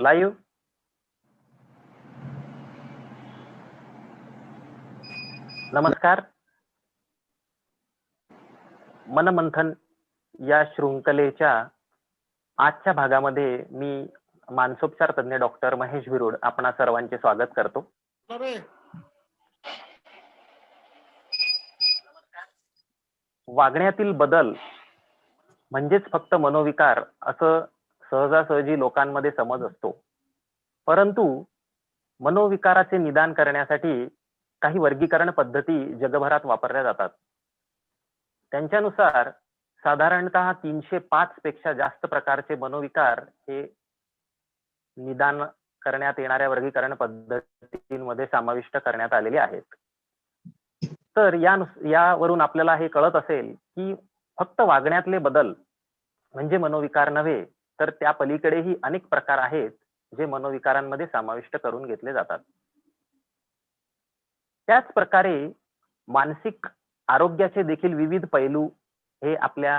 Live. नमस्कार. मनमंथन या शृंखलेच्या आजच्या भागामध्ये मी मानसोपचार तज्ञ डॉक्टर महेश बिरोड आपणा सर्वांचे स्वागत करतो. वागण्यातील बदल म्हणजेच फक्त मनोविकार असं सहजासहजी लोकांमध्ये समज असतो. परंतु मनोविकाराचे निदान करण्यासाठी काही वर्गीकरण पद्धती जगभरात वापरल्या जातात. त्यांच्यानुसार साधारणतः 305 पेक्षा जास्त प्रकारचे मनोविकार हे निदान करण्यात येणाऱ्या वर्गीकरण पद्धतींमध्ये समाविष्ट करण्यात आलेले आहेत. तर यावरून आपल्याला हे कळत असेल की फक्त वागण्यातले बदल म्हणजे मनोविकार नव्हे, तर त्या पलीकडेही अनेक प्रकार आहेत जे मनोविकारांमध्ये समाविष्ट करून घेतले जातात. त्याच प्रकारे मानसिक आरोग्याचे देखील विविध पैलू हे आपल्या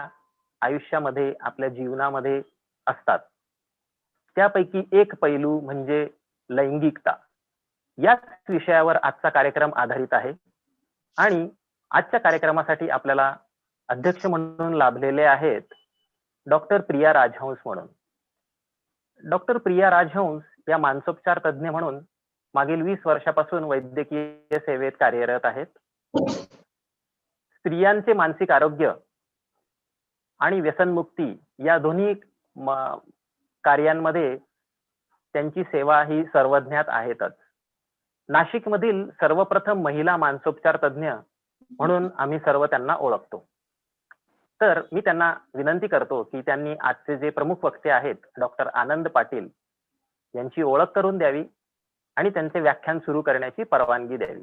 आयुष्यामध्ये, आपल्या जीवनामध्ये असतात. त्यापैकी एक पैलू म्हणजे लैंगिकता. याच विषयावर आजचा कार्यक्रम आधारित आहे आणि आजच्या कार्यक्रमासाठी आपल्याला अध्यक्ष म्हणून लाभलेले आहेत डॉक्टर प्रिया राजहंस म्हणून. डॉक्टर प्रिया राजहंस या मानसोपचार तज्ञ म्हणून मागील 20 वर्षापासून वैद्यकीय सेवेत कार्यरत आहेत. स्त्रियांचे मानसिक आरोग्य आणि व्यसनमुक्ती या दोन्ही कार्यांमध्ये त्यांची सेवा ही सर्वज्ञात आहेतच. नाशिकमधील सर्वप्रथम महिला मानसोपचार तज्ञ म्हणून आम्ही सर्व त्यांना ओळखतो. तर मी त्यांना विनंती करतो की त्यांनी आजचे जे प्रमुख वक्ते आहेत डॉक्टर आनंद पाटील यांची ओळख करून द्यावी आणि त्यांचे व्याख्यान सुरू करण्याची परवानगी द्यावी.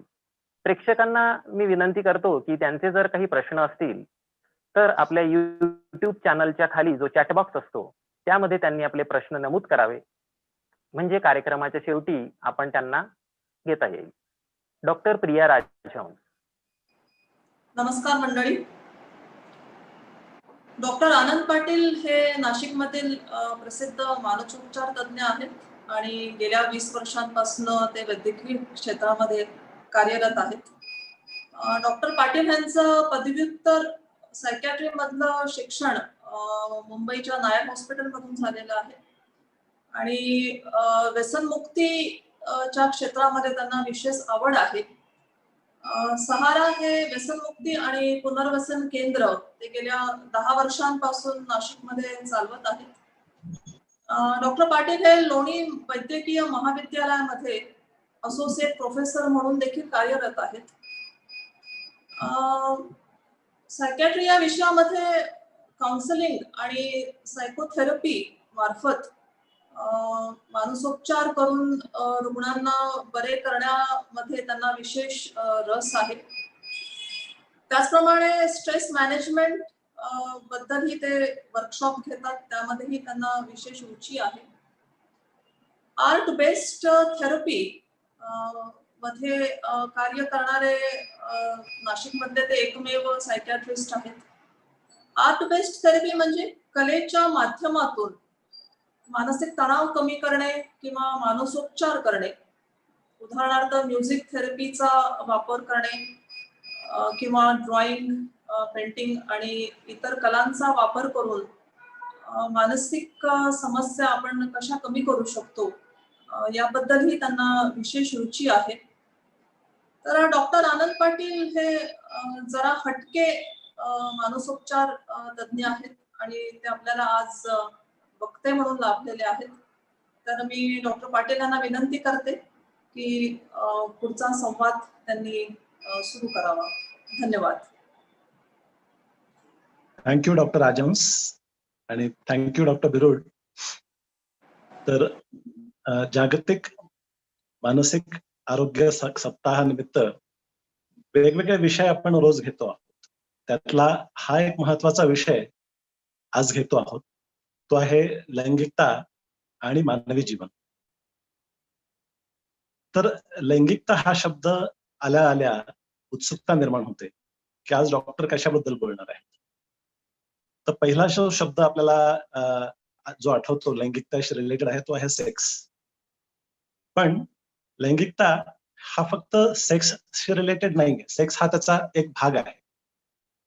प्रेक्षकांना मी विनंती करतो की त्यांचे जर काही प्रश्न असतील तर आपल्या YouTube चॅनलच्या खाली जो चॅट बॉक्स असतो त्यामध्ये त्यांनी आपले प्रश्न नमूद करावे, म्हणजे कार्यक्रमाच्या शेवटी आपण त्यांना घेता येईल. डॉक्टर प्रिया राजहंस. नमस्कार मंडळी. डॉक्टर आनंद पाटील हे नाशिकमधील प्रसिद्ध मानसोपचार तज्ञ आहेत आणि गेल्या 20 वर्षांपासून ते वैद्यकीय क्षेत्रामध्ये कार्यरत आहेत. डॉक्टर पाटील यांचं पदव्युत्तर सायकॅट्री मधलं शिक्षण मुंबईच्या नायर हॉस्पिटलमधून झालेलं आहे आणि व्यसनमुक्तीच्या क्षेत्रामध्ये त्यांना विशेष आवड आहे. सहारा हे व्यसनमुक्ती आणि पुनर्वसन केंद्र ते गेल्या 10 वर्षांपासून नाशिकमध्ये चालवत आहेत. डॉक्टर पाटील हे लोणी वैद्यकीय महाविद्यालयामध्ये असोसिएट प्रोफेसर म्हणून देखील कार्यरत आहेत. सायकॅट्री या विषयामध्ये काउन्सिलिंग आणि सायकोथेरपी मार्फत मानसोपचार करून रुग्णांना बरे करण्यामध्ये त्यांना विशेष रस आहे. त्याचप्रमाणे स्ट्रेस मॅनेजमेंट बद्दलही ते वर्कशॉप घेतात, त्यामध्येही त्यांना विशेष रुची आहे. आर्ट बेस्ड थेरपी मध्ये कार्य करणारे नाशिकमधले ते एकमेव सायकॅट्रिस्ट आहेत. आर्ट बेस्ड थेरपी म्हणजे कलेच्या माध्यमातून मानसिक तणाव कमी करणे किंवा मानसोपचार करणे. उदाहरणार्थ म्युझिक थेरपीचा वापर करणे किंवा ड्रॉइंग, पेंटिंग आणि इतर कलांचा वापर करून मानसिक समस्या आपण कशा कमी करू शकतो याबद्दलही त्यांना विशेष रुची आहे. तर डॉक्टर आनंद पाटील हे जरा हटके मानसोपचार तज्ञ आहेत आणि ते आपल्याला आज वक्ते म्हणून लाभलेले आहेत. तर मी डॉक्टर पाटील यांना विनंती करते की पुढचा संवाद त्यांनी सुरू करावा. धन्यवाद. थँक्यू डॉक्टर राजहंस आणि थँक्यू डॉक्टर बिरोड. तर जागतिक मानसिक आरोग्य सप्ताहानिमित्त वेगवेगळे विषय आपण रोज घेतो आहोत. त्यातला हा एक महत्वाचा विषय आज घेतो आहोत, तो आहे लैंगिकता आणि मानवी जीवन. तर लैंगिकता हा शब्द आल्या आल्या उत्सुकता निर्माण होते की आज डॉक्टर कशाबद्दल बोलणार आहे. तर पहिला शब्द आपल्याला जो आठवतो लैंगिकताशी रिलेटेड आहे तो आहे सेक्स. पण लैंगिकता हा फक्त सेक्सशी रिलेटेड नाहीये. सेक्स हा त्याचा एक भाग आहे.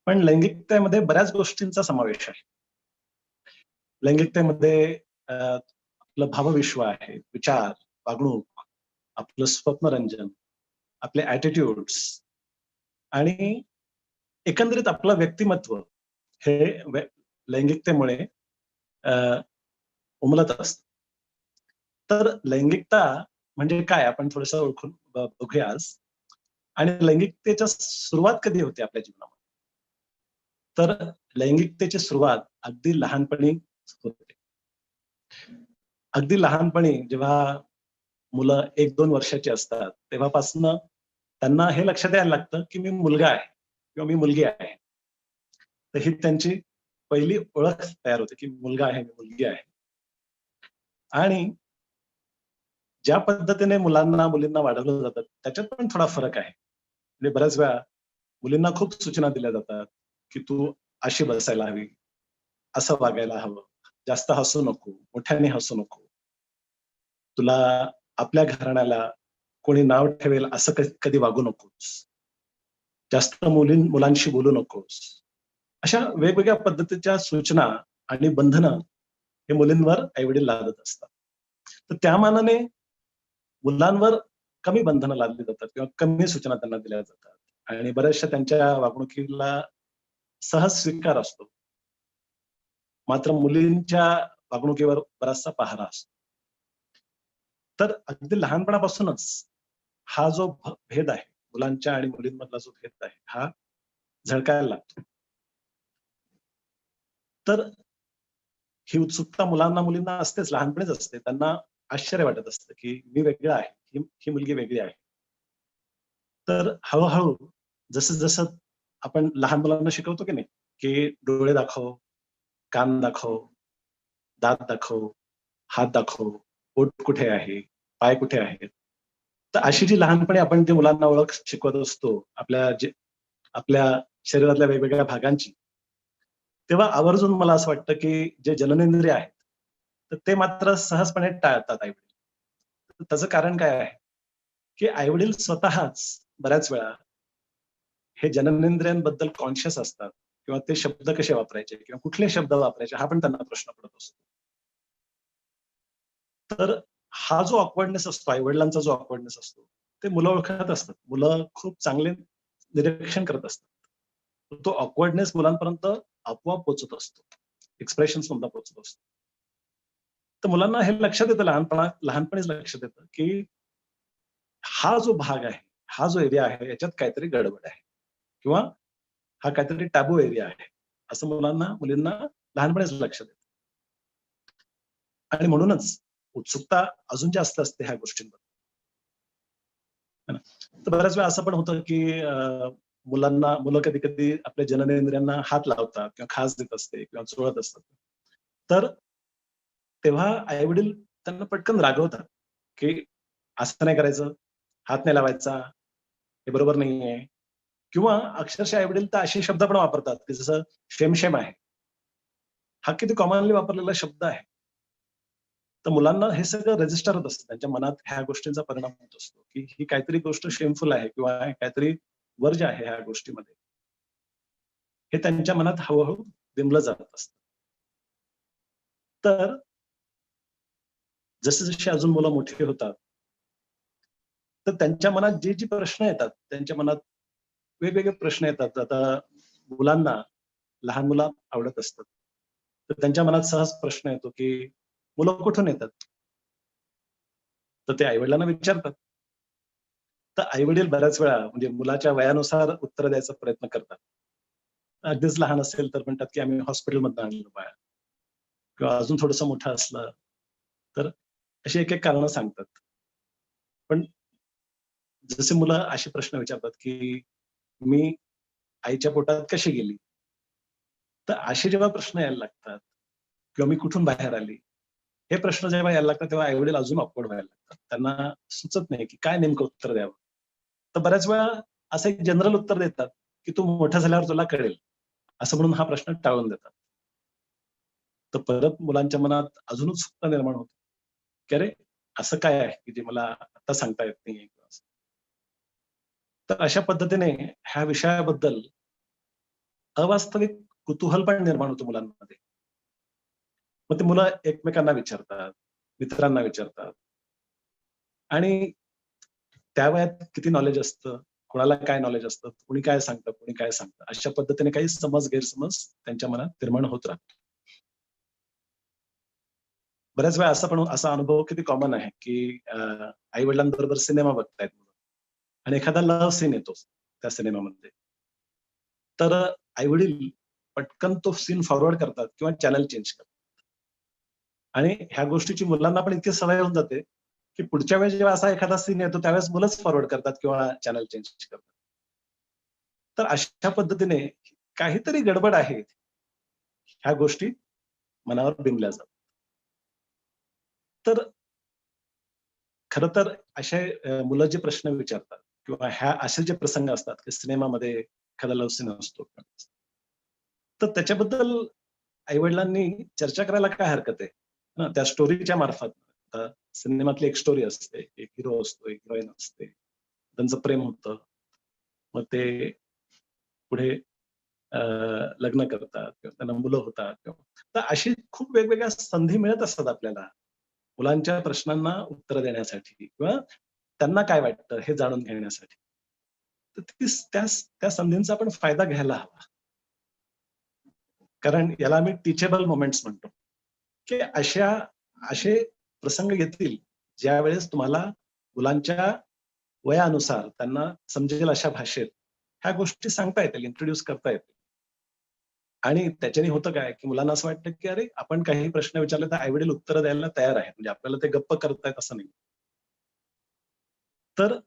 पण लैंगिकतेमध्ये बऱ्याच गोष्टींचा समावेश आहे. लैंगिकतेमध्ये आपलं भावविश्व आहे, विचार, वागणूक, आपलं स्वप्नरंजन, आपले ऍटिट्यूड्स आणि एकंदरीत आपलं व्यक्तिमत्व हे लैंगिकतेमुळे उमलत असत. तर लैंगिकता म्हणजे काय आपण थोडंसं ओळखून बघूया आज. आणि लैंगिकतेच्या सुरुवात कधी होते आपल्या जीवनामध्ये? तर लैंगिकतेची सुरुवात अगदी लहानपणी होते. अगदी लहानपणी जेव्हा मुलं 1-2 वर्षाची असतात तेव्हापासून त्यांना हे लक्षात यायला लागतं की मी मुलगा आहे किंवा मी मुलगी आहे. तर ही त्यांची पहिली ओळख तयार होते की मुलगा आहे, मी मुलगी आहे. आणि ज्या पद्धतीने मुलांना मुलींना वाढवलं जातं त्याच्यात पण थोडा फरक आहे. म्हणजे बऱ्याच वेळा मुलींना खूप सूचना दिल्या जातात की तू अशी बसायला हवी, असं वागायला हवं, जास्त हसू नको, मोठ्याने हसू नको, तुला आपल्या घराण्याला कोणी नाव ठेवेल असं कधी वागू नकोस, जास्त मुलांशी बोलू नकोस. अशा वेगवेगळ्या पद्धतीच्या सूचना आणि बंधनं हे मुलींवर आईवडील लादत असतात. तर त्या मानाने मुलांवर कमी बंधनं लादली जातात किंवा कमी सूचना त्यांना दिल्या जातात आणि बऱ्याचशा त्यांच्या वागणुकीला सहज स्वीकार असतो. मात्र मुलींच्या वागणुकीवर बराचसा पहारा असतो. तर अगदी लहानपणापासूनच हा जो भेद आहे, मुलांच्या आणि मुलींमधला जो भेद आहे, हा झळकायला लागतो. तर ही उत्सुकता मुलांना मुलींना असतेच, लहानपणीच असते. त्यांना आश्चर्य वाटत असतं की मी वेगळा आहे, ही मुलगी वेगळी आहे. तर हळूहळू जसं जसं आपण लहान मुलांना शिकवतो की नाही, की डोळे दाखव, कान दाखव, दात दाखव, हात दाखव, पोट कुठे आहे, पाय कुठे आहेत. तर अशी जी लहानपणी आपण जी मुलांना ओळख शिकवत असतो आपल्या शरीरातल्या वेगवेगळ्या भागांची, तेव्हा आवर्जून मला असं वाटतं की जे जननेंद्रिय आहेत तर ते मात्र सहजपणे टाळतात आईवडील. त्याचं कारण काय आहे की आईवडील स्वतःच बऱ्याच वेळा हे जननेंद्रियांबद्दल कॉन्शियस असतात किंवा ते शब्द कसे वापरायचे किंवा कुठले शब्द वापरायचे हा पण त्यांना प्रश्न पडत असतो. तर हा जो ऑकवर्डनेस असतो, आईवडिलांचा जो ऑकवर्डनेस असतो, ते मुलं ओळखत असतात. मुलं खूप चांगले निरीक्षण करत असतात. तो ऑकवर्डनेस मुलांपर्यंत आपोआप पोहोचत असतो, एक्सप्रेशन सुद्धा पोहोचत असतो. तर मुलांना हे लक्षात येतं लहानपणीच लक्षात येतं की हा जो भाग आहे, हा जो एरिया आहे याच्यात काहीतरी गडबड आहे किंवा हा काहीतरी टॅबू एरिया आहे, असं मुलींना लहानपणीच लक्षात येतं. आणि म्हणूनच उत्सुकता अजून जास्त असते ह्या गोष्टींबद्दल. तर बऱ्याच वेळा असं पण होतं की मुलं कधी कधी आपल्या जननेंद्रियांना हात लावतात किंवा खास देत असते किंवा चोळत असतात. तर तेव्हा आईवडील त्यांना पटकन रागवतात की असं नाही करायचं, हात नाही लावायचा, हे बरोबर नाहीये. किंवा अक्षरशः आईवडील तर असे शब्द पण वापरतात की जसं शेम आहे, हा किती कॉमनली वापरलेला शब्द आहे. तर मुलांना हे सगळं रजिस्टर होत असतं, त्यांच्या मनात ह्या गोष्टींचा परिणाम होत असतो की ही काहीतरी गोष्ट शेमफुल आहे किंवा काहीतरी वर्ज आहे ह्या गोष्टीमध्ये, हे त्यांच्या मनात हळूहळू बिंबलं जात असतं. तर जसे जसे अजून मुलं मोठी होतात तर त्यांच्या मनात जे प्रश्न येतात, त्यांच्या मनात वेगवेगळे प्रश्न येतात. आता मुलांना लहान मुलं आवडत असतात तर त्यांच्या मनात सहज प्रश्न येतो की मुलं कुठून येतात? तर ते आईवडिलांना विचारतात. तर आईवडील बऱ्याच वेळा म्हणजे मुलाच्या वयानुसार उत्तर द्यायचा प्रयत्न करतात. अगदीच लहान असेल तर म्हणतात की आम्ही हॉस्पिटलमधनं आणलं बाळा, किंवा अजून थोडंसं मोठं असलं तर अशी एक एक कारणं सांगतात. पण जसे मुलं असे प्रश्न विचारतात की मी आईच्या पोटात कशी गेली, तर असे जेव्हा प्रश्न यायला लागतात किंवा मी कुठून बाहेर आली, हे प्रश्न जेव्हा यायला लागतात तेव्हा आईवडील अजून ऑकवर्ड व्हायला लागतात. त्यांना सुचत नाही की काय नेमकं उत्तर द्यावं. तर बऱ्याच वेळा असं एक जनरल उत्तर देतात की तू मोठं झाल्यावर तुला कळेल, असं म्हणून हा प्रश्न टाळून देतात. तर परत मुलांच्या मनात अजून उत्सुकता निर्माण होते की अरे असं काय आहे की जे मला आता सांगता येत नाही. तर अशा पद्धतीने ह्या विषयाबद्दल अवास्तविक कुतूहल पण निर्माण होतं मुलांमध्ये. मग ते मुलं एकमेकांना विचारतात, मित्रांना विचारतात आणि त्या वयात किती नॉलेज असतं, कोणाला काय नॉलेज असतं, कोणी काय सांगतं, कोणी काय सांगतं, अशा पद्धतीने काही समज गैरसमज त्यांच्या मनात निर्माण होत राहतात. बऱ्याच वेळा असा अनुभव किती कॉमन आहे की आई वडिलांबरोबर सिनेमा बघतायत मुलं आणि एखादा लव्ह सीन येतो त्या सिनेमामध्ये, तर आई वडील पटकन तो सीन फॉरवर्ड करतात किंवा चॅनल चेंज करतात आणि ह्या गोष्टीची मुलांना पण इतकी सवय होऊन जाते की पुढच्या वेळेस जेव्हा असा एखादा सीन येतो त्यावेळेस मुलंच फॉरवर्ड करतात किंवा चॅनल चेंज करतात. तर अशा पद्धतीने काहीतरी गडबड आहे, ह्या गोष्टी मनावर बिंबल्या जातात. तर खरं तर असे मुलं जे प्रश्न विचारतात किंवा असे जे प्रसंग असतात की सिनेमामध्ये एखादा लव्ह सीन असतो, तर त्याच्याबद्दल आई वडिलांनी चर्चा करायला काय हरकत आहे ना, त्या स्टोरीच्या मार्फत. सिनेमातली एक स्टोरी असते, एक हिरो असतो, एक हिरोईन असते, त्यांचं प्रेम होतं, मग ते पुढे लग्न करतात किंवा त्यांना मुलं होतात तर अशी खूप वेगवेगळ्या संधी मिळत असतात आपल्याला मुलांच्या प्रश्नांना उत्तर देण्यासाठी किंवा त्यांना काय वाटतं हे जाणून घेण्यासाठी. तर त्या संधींचा आपण फायदा घ्यायला हवा, कारण याला आम्ही टीचेबल मोमेंट्स म्हणतो की असे प्रसंग येतील ज्या वेळेस तुम्हाला मुलांच्या वयानुसार त्यांना समजेल अशा भाषेत ह्या गोष्टी सांगता येतील, इंट्रोड्यूस करता येतील. आणि त्याच्याने होतं काय की मुलांना असं वाटतं की अरे आपण काही प्रश्न विचारले तर आईवडील उत्तर द्यायला तयार आहेत, म्हणजे आपल्याला ते गप्प करतायत असं नाही. तर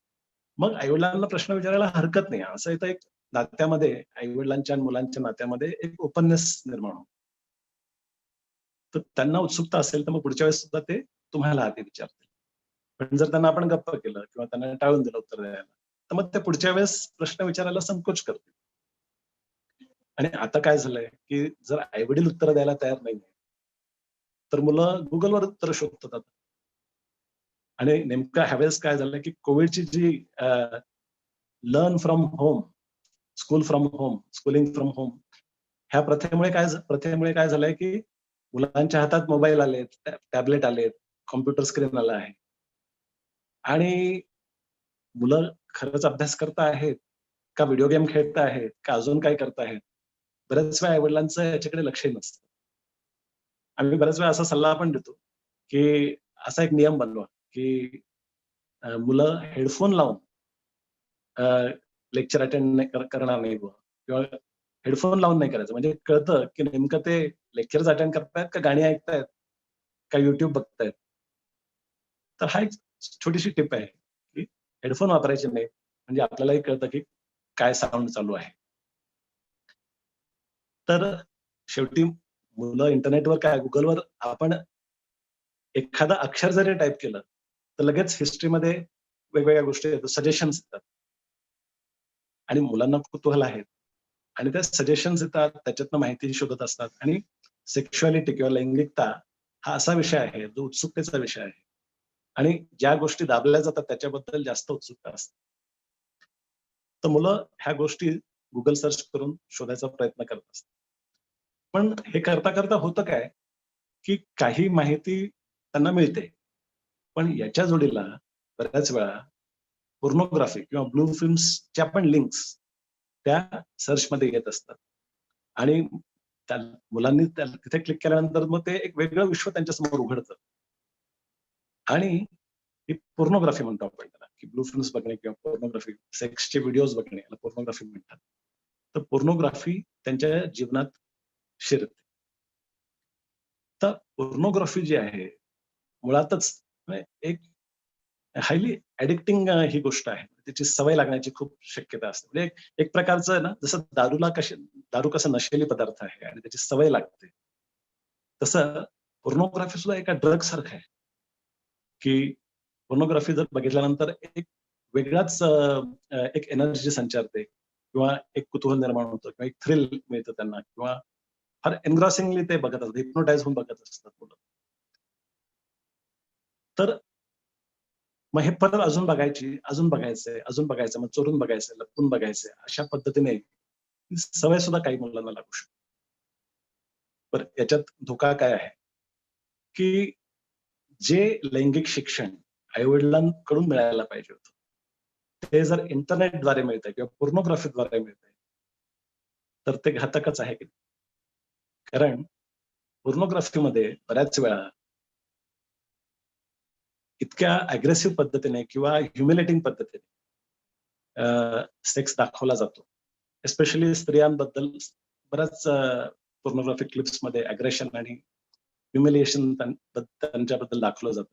मग आईवडिलांना प्रश्न विचारायला हरकत नाही, असं इथं एक नात्यामध्ये आईवडिलांच्या आणि मुलांच्या नात्यामध्ये एक ओपननेस निर्माण होतो. तर त्यांना उत्सुकता असेल तर मग पुढच्या वेळेस सुद्धा ते तुम्हाला आधी विचारतील. पण जर त्यांना आपण गप्प केलं किंवा त्यांना टाळून दिलं उत्तर द्यायला, तर मग ते पुढच्या वेळेस प्रश्न विचारायला संकोच करतील. आणि आता काय झालंय की जर आईवडील उत्तर द्यायला तयार नाही, तर मुलं गुगलवर उत्तर शोधतात. आणि नेमकं ह्यावेळेस काय झालं की कोविडची जी learn from home, school from home, schooling from home, ह्या प्रथेमुळे काय झालंय की मुलांच्या हातात मोबाईल आलेत, टॅबलेट आलेत, कॉम्प्युटर स्क्रीन आला आहे आणि मुलं खरंच अभ्यास करत आहेत का व्हिडिओ गेम खेळत आहेत का अजून काय करत आहेत, बऱ्याच वेळा आईवडिलांचं याच्याकडे लक्षही नसतं. आम्ही बऱ्याच वेळा असा सल्ला पण देतो की असा एक नियम बनवा की मुलं हेडफोन लावून लेक्चर अटेंड करणार नाही बुवा किंवा हेडफोन लावून नाही करायचं, म्हणजे कळतं की नेमकं ते लेक्चर्स अटेंड करतायत का गाणी ऐकतायत का युट्यूब बघतायत. तर हा एक छोटीशी टिप आहे की हेडफोन वापरायचे नाही, म्हणजे आपल्यालाही कळतं की काय साऊंड चालू आहे. तर शेवटी मुलं इंटरनेटवर काय गुगलवर आपण एखादं अक्षर जरी टाईप केलं तर लगेच हिस्ट्रीमध्ये वेगवेगळ्या गोष्टी येतात, सजेशन्स येतात आणि मुलांना कुतूहल आहे आणि त्या सजेशन्स येतात, त्याच्यातनं माहिती शोधत असतात. आणि सेक्शुअलिटी किंवा लैंगिकता हा असा विषय आहे जो उत्सुकतेचा विषय आहे आणि ज्या गोष्टी दाबल्या जातात त्याच्याबद्दल जास्त उत्सुकता असते. तर मुलं ह्या गोष्टी गुगल सर्च करून शोधायचा प्रयत्न करत असतात. पण हे करता करता होतं काय की काही माहिती त्यांना मिळते, पण याच्या जोडीला बऱ्याच वेळा पोर्नोग्राफी किंवा ब्लू फिल्म्सच्या पण लिंक्स त्या सर्चमध्ये येत असतात आणि त्या मुलांनी तिथे क्लिक केल्यानंतर मग ते एक वेगळं विश्व त्यांच्या समोर उघडतं आणि ही पोर्नोग्राफी म्हणतो आपण त्याला, की ब्लू फिल्म्स बघणे किंवा पोर्नोग्राफी, सेक्सचे व्हिडिओज बघणे याला पोर्नोग्राफी म्हणतात. तर पोर्नोग्राफी त्यांच्या जीवनात शिरते. तर पोर्नोग्राफी जी आहे मुळातच एक हायली ऍडिक्टिंग ही गोष्ट आहे, त्याची सवय लागण्याची खूप शक्यता असते. म्हणजे एक प्रकारचं ना, जसं दारू कसं नशेली पदार्थ आहे आणि त्याची सवय लागते, तसं पोर्नोग्राफी सुद्धा एका ड्रग सारखं आहे की पोर्नोग्राफी जर बघितल्यानंतर एक वेगळाच एक एनर्जी संचारते किंवा एक कुतूहल निर्माण होतं किंवा एक थ्रिल मिळतं त्यांना किंवा फार एनग्रॉसिंगली ते बघत असतात, हिप्नोटाईज होऊन बघत असतात मुलं. तर मग हे परत अजून बघायचंय, अजून बघायचं, मग चोरून बघायचंय, लपून बघायचंय, अशा पद्धतीने ही सवय सुद्धा काही मुलांना लागू शकते. पण याच्यात धोका काय आहे, की जे लैंगिक शिक्षण आई-वडिलांकडून मिळायला पाहिजे होतं, ते जर इंटरनेटद्वारे मिळतंय किंवा पोर्नोग्राफीद्वारे मिळतंय, तर ते घातकच आहे की नाही? कारण पोर्नोग्राफीमध्ये बऱ्याच वेळा इतक्या अग्रेसिव्ह पद्धतीने किंवा ह्युमिलेटिंग पद्धतीने सेक्स दाखवला जातो. एस्पेशली स्त्रियांबद्दल बऱ्याच पोर्नोग्राफिक क्लिप्स मध्ये अग्रेशन आणि ह्युमिलिएशन त्यांच्याबद्दल दाखवलं जातं.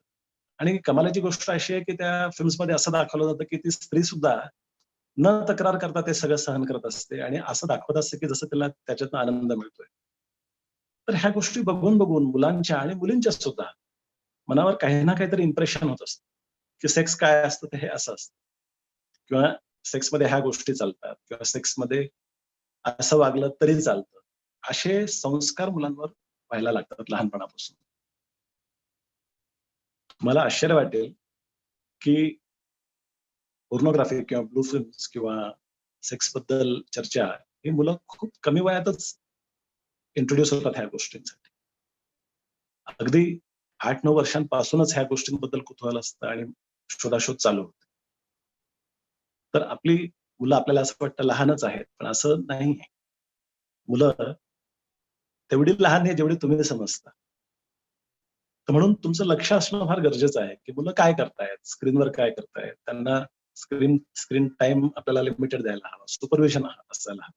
आणि कमालीची गोष्ट अशी आहे की त्या फिल्म्समध्ये असं दाखवलं जातं की ती स्त्री सुद्धा न तक्रार करता ते सगळं सहन करत असते आणि असं दाखवत असते की जसं तिला त्याच्यातून आनंद मिळतोय. तर ह्या गोष्टी बघून बघून मुलांच्या आणि मुलींच्या सुद्धा मनावर काही ना काहीतरी इम्प्रेशन होत असतं, की सेक्स काय असतं ते हे असं असतं, किंवा सेक्समध्ये ह्या गोष्टी चालतात, किंवा सेक्समध्ये असं वागलं तरी चालतं. असे संस्कार मुलांवर व्हायला लागतात लहानपणापासून. मला आश्चर्य वाटेल, की पोर्नोग्राफी किंवा ब्लू फिल्म्स किंवा सेक्स बद्दल चर्चा ही मुलं खूप कमी वयातच इंट्रोड्यूस होतात ह्या गोष्टींसाठी. अगदी 8-9 वर्षांपासूनच ह्या गोष्टींबद्दल कुतूहल असतं आणि शोधाशोध चालू होते. तर आपली मुलं आपल्याला असं वाटतं लहानच आहेत, पण असं नाही आहे. मुलं तेवढी लहान आहे जेवढी तुम्ही समजता. तर म्हणून तुमचं लक्ष असणं फार गरजेचं आहे, की मुलं काय करतायत, स्क्रीनवर काय करतायत. त्यांना स्क्रीन टाइम आपल्याला लिमिटेड द्यायला हवा, सुपरविजन असायला हवं.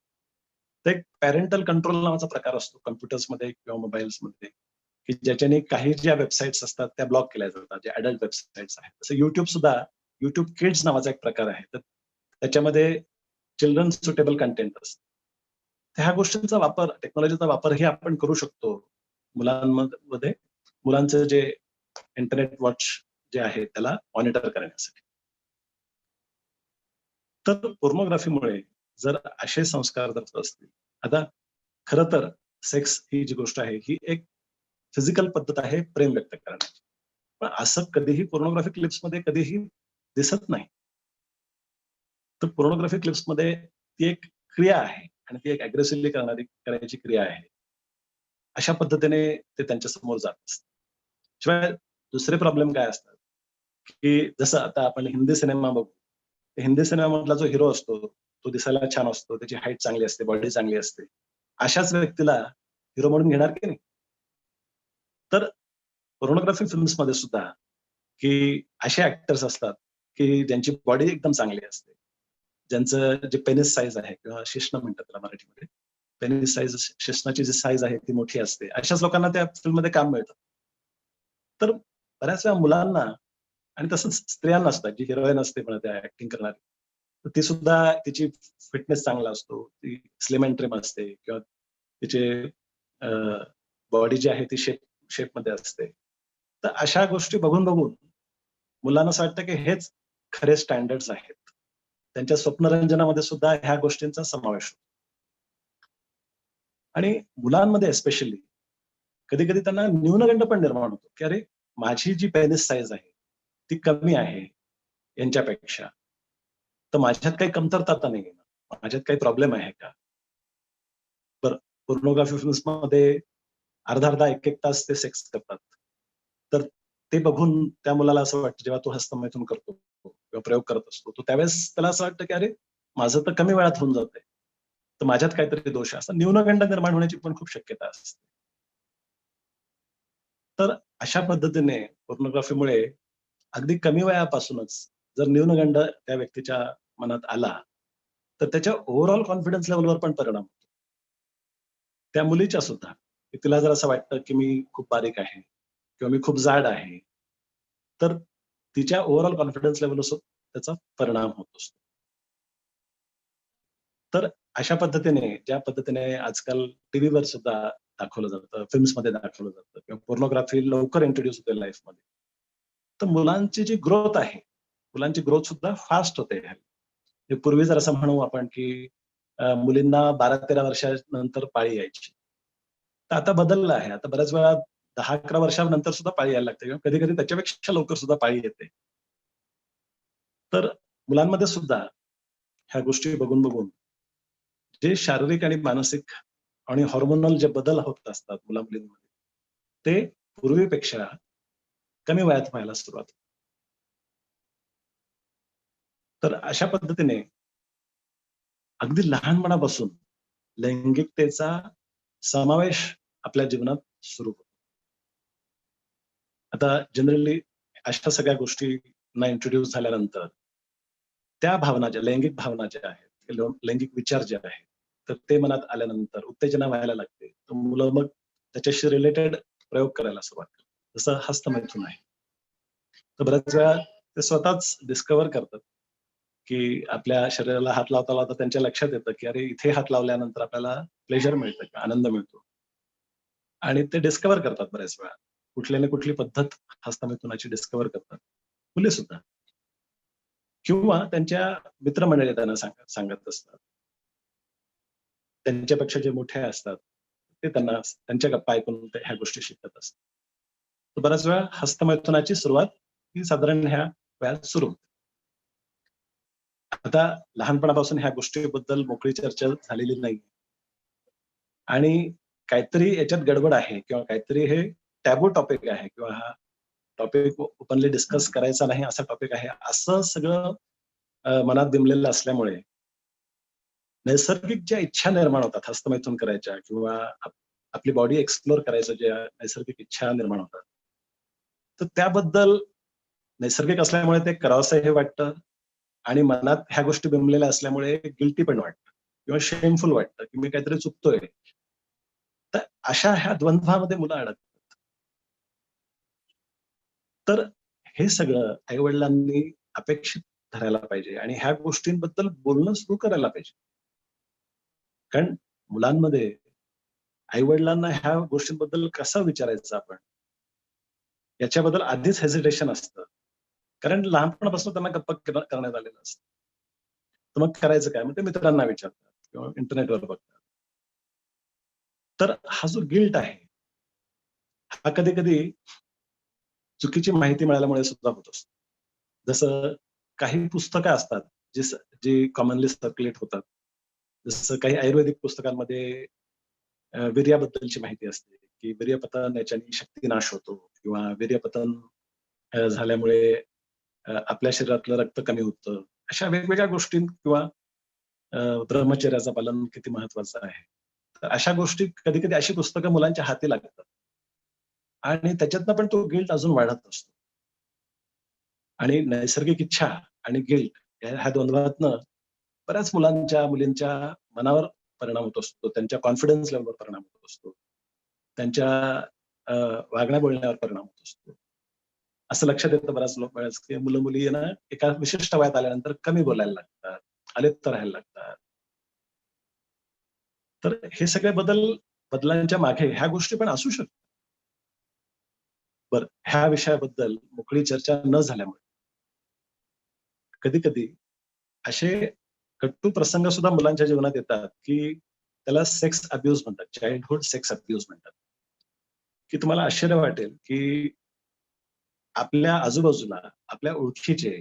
तर एक पॅरेंटल कंट्रोल नावाचा प्रकार असतो कॉम्प्युटर्समध्ये किंवा मोबाईल्समध्ये, की ज्याच्याने काही ज्या वेबसाईट्स असतात त्या ब्लॉक केल्या जातात, जे अडल्ट वेबसाईट्स आहेत. तसं YouTube सुद्धा, YouTube किड्स नावाचा एक प्रकार आहे. तर त्याच्यामध्ये चिल्ड्रन सुटेबल कंटेंट असतं. तर ह्या गोष्टींचा वापर, टेक्नॉलॉजीचा वापरही आपण करू शकतो मुलांमध्ये, मुलांचं जे इंटरनेट वॉच जे आहे त्याला मॉनिटर करण्यासाठी. तर पोर्नोग्राफीमुळे जर असे संस्कार जर असतील, आता खरं तर सेक्स ही जी गोष्ट आहे ही एक फिजिकल पद्धत आहे प्रेम व्यक्त करण्याची. पण असं कधीही पोर्नोग्राफिक क्लिप्समध्ये कधीही दिसत नाही. तर पोर्नोग्राफिक क्लिप्समध्ये ती एक क्रिया आहे आणि ती एक अग्रेसिव्हली करायची क्रिया आहे. अशा पद्धतीने ते त्यांच्या समोर जात असतं. शिवाय दुसरे प्रॉब्लेम काय असतात, की जसं आता आपण हिंदी सिनेमा बघू. हिंदी सिनेमामधला जो हिरो असतो, तो दिसायला छान असतो, त्याची हाईट चांगली असते, बॉडी चांगली असते. अशाच व्यक्तीला हिरो म्हणून घेणार की नाही? तर पोर्नोग्राफी फिल्म्समध्ये सुद्धा, की असे ऍक्टर्स असतात, की ज्यांची बॉडी एकदम चांगली असते. ज्यांचं जे पेनिस साईज आहे किंवा शिश्न म्हणतात त्याला मराठीमध्ये. पेनिस साईज, शिश्नाची जी साईज आहे ती मोठी असते. अशाच लोकांना त्या फिल्ममध्ये काम मिळतं. तर बऱ्याच वेळा मुलांना आणि तसंच स्त्रियांना असतात, जी हिरोईन असते म्हणा त्या ऍक्टिंग करणारी. तर ती सुद्धा तिची फिटनेस चांगला असतो. ती स्लिम अँड ट्रिम असते किंवा तिचे बॉडी जी आहे ती शेपमध्ये असते. तर अशा गोष्टी बघून बघून मुलांना असं वाटतं की हेच खरे स्टँडर्ड्स आहेत. त्यांच्या स्वप्नरंजनामध्ये सुद्धा ह्या गोष्टींचा समावेश होतो. आणि मुलांमध्ये स्पेशली कधी-कधी त्यांना न्यूनगंड पण निर्माण होतो, की अरे माझी जी पेनिस साईज आहे, ती कमी आहे यांच्यापेक्षा. तर माझ्यात काही कमतरता तर नाहीये ना? माझ्यात काही प्रॉब्लेम आहे का? बरं, पोर्नोग्राफी फिल्म्समध्ये अर्धा-अर्धा, 1-1 तास ते सेक्स करतात. तर ते बघून त्या मुलाला असं वाटतं, जेव्हा तो हस्तमैथून करतो किंवा प्रयोग करत असतो, तो त्यावेळेस त्याला असं वाटतं, की अरे माझं तर कमी वेळात होऊन जातंय. तर माझ्यात काहीतरी दोष आहे. असा न्यूनगंड निर्माण होण्याची पण खूप शक्यता असते. तर अशा पद्धतीने पोर्नोग्राफीमुळे अगदी कमी वयापासूनच जर न्यूनगंड त्या व्यक्तीच्या मनात आला, तर त्याच्या ओव्हरऑल कॉन्फिडन्स लेव्हलवर पण परिणाम होतो. त्या मुलीच्या सुद्धा, की तिला जर असं वाटतं, की मी खूप बारीक आहे किंवा मी खूप जाड आहे, तर तिच्या ओव्हरऑल कॉन्फिडन्स लेव्हलवर त्याचा परिणाम होत असतो. तर अशा पद्धतीने, ज्या पद्धतीने आजकाल टीव्हीवर सुद्धा दाखवलं जातं, फिल्म्समध्ये दाखवलं जातं किंवा पोर्नोग्राफी लवकर इंट्रोड्यूस होते लाईफमध्ये. तर मुलांची जी ग्रोथ आहे, मुलांची ग्रोथ सुद्धा फास्ट होते. हे पूर्वी जर असं म्हणू आपण, की मुलींना 12-13 वर्षानंतर पाळी यायची. तर आता बदललं आहे. आता बऱ्याच वेळा 10-11 वर्षानंतर सुद्धा पाळी यायला लागते किंवा कधी-कधी त्याच्यापेक्षा लवकर सुद्धा पाळी येते. तर मुलांमध्ये सुद्धा ह्या गोष्टी बघून जे शारीरिक आणि मानसिक आणि हॉर्मोनल जे बदल होत असतात मुला-मुलींमध्ये, ते पूर्वीपेक्षा कमी वयात व्हायला सुरुवात होते. तर अशा पद्धतीने अगदी लहानपणापासून लैंगिकतेचा समावेश आपल्या जीवनात सुरू होतो. आता जनरली अशा सगळ्या गोष्टींना इंट्रोड्यूस झाल्यानंतर त्या भावना ज्या लैंगिक भावना ज्या आहेत, लैंगिक विचार जे आहेत, तर ते मनात आल्यानंतर उत्तेजना व्हायला लागते. तर मुलं मग त्याच्याशी रिलेटेड प्रयोग करायला सुरुवात करतात. जसं हस्तमैथून आहे. तर बऱ्याच वेळा ते स्वतःच डिस्कव्हर करतात, की आपल्या शरीराला हात लावता लावता त्यांच्या लक्षात येतं, की अरे इथे हात लावल्यानंतर आपल्याला प्लेजर मिळतं किंवा आनंद मिळतो. आणि ते डिस्कव्हर करतात बऱ्याच वेळा. कुठली ना कुठली पद्धत हस्तमैथुनाची डिस्कव्हर करतात. मुले सुद्धा. किंवा त्यांच्या मित्रमंडळी त्यांना सांगत असतात. त्यांच्यापेक्षा जे मोठे असतात, ते त्यांना त्यांच्या गप्पा ऐकून ते ह्या गोष्टी शिकत असतात. तर बऱ्याच वेळा हस्तमैथुनाची सुरुवात ही साधारण ह्या वयात सुरू होते. आता लहानपणापासून ह्या गोष्टीबद्दल मोकळी चर्चा झालेली नाही. आणि काहीतरी याच्यात गडबड आहे किंवा काहीतरी हे टॅबू टॉपिक आहे किंवा हा टॉपिक ओपनली डिस्कस करायचा नाही असा टॉपिक आहे, असं सगळं मनात बिंबलेलं असल्यामुळे नैसर्गिक ज्या इच्छा निर्माण होतात हस्तमैथून करायच्या किंवा आपली बॉडी एक्सप्लोर करायच्या ज्या नैसर्गिक इच्छा निर्माण होतात, तर त्याबद्दल नैसर्गिक असल्यामुळे ते करावंसं हे वाटतं आणि मनात ह्या गोष्टी बिंबलेल्या असल्यामुळे गिल्टी पण वाटतं किंवा शेमफुल वाटतं, की मी काहीतरी चुकतोय. तर अशा ह्या द्वंद्वामध्ये मुलं अडकतात. तर हे सगळं आई-वडिलांनी अपेक्षित धरायला पाहिजे आणि ह्या गोष्टींबद्दल बोलणं सुरू करायला पाहिजे. कारण मुलांमध्ये आई-वडिलांना ह्या गोष्टींबद्दल कसं विचारायचं आपण, याच्याबद्दल आधीच हेजिटेशन असतं. कारण लहानपणापासून त्यांना गप्पा करण्यात आलेलं असतं. तर मग करायचं काय? मग ते मित्रांना विचारतात किंवा इंटरनेटवर बघतात. तर हा जो गिल्ट आहे, हा कधी-कधी चुकीची माहिती मिळाल्यामुळे सुद्धा होत असतो. जसं काही पुस्तकं असतात, जी कॉमनली सर्क्युलेट होतात. जसं काही आयुर्वेदिक पुस्तकांमध्ये वीर्याबद्दलची माहिती असते, की वीर्यपतन याच्याने शक्तिनाश होतो किंवा वीर्यपतन झाल्यामुळे आपल्या शरीरातलं रक्त कमी होतं. अशा वेगवेगळ्या गोष्टी किंवा ब्रह्मचर्याचं पालन किती महत्वाचं आहे. तर अशा गोष्टी कधी-कधी अशी पुस्तकं मुलांच्या हाती लागतात आणि त्याच्यातनं पण तो गिल्ट अजून वाढत असतो. आणि नैसर्गिक इच्छा आणि गिल्ट ह्या द्वंद्वातनं बऱ्याच मुलांच्या, मुलींच्या मनावर परिणाम होत असतो. त्यांच्या कॉन्फिडन्स लेव्हलवर परिणाम होत असतो. त्यांच्या अ, वागण्या-बोलण्यावर परिणाम होत असतो. असं लक्षात येतं बऱ्याच की मुलं-मुली ना एका विशिष्ट वयात आल्यानंतर कमी बोलायला लागतात, अलिप्त राहायला लागतात. तर हे सगळे बदलांच्या मागे ह्या गोष्टी पण असू शकतात. बरं, ह्या विषयाबद्दल मोकळी चर्चा न झाल्यामुळे कधी-कधी असे कटू प्रसंग सुद्धा मुलांच्या जीवनात येतात, की त्याला सेक्स अब्यूज म्हणतात. चाइल्डहुड सेक्स अब्यूज म्हणतात. की तुम्हाला आश्चर्य वाटेल, की आपल्या आजूबाजूला, आपल्या ओळखीचे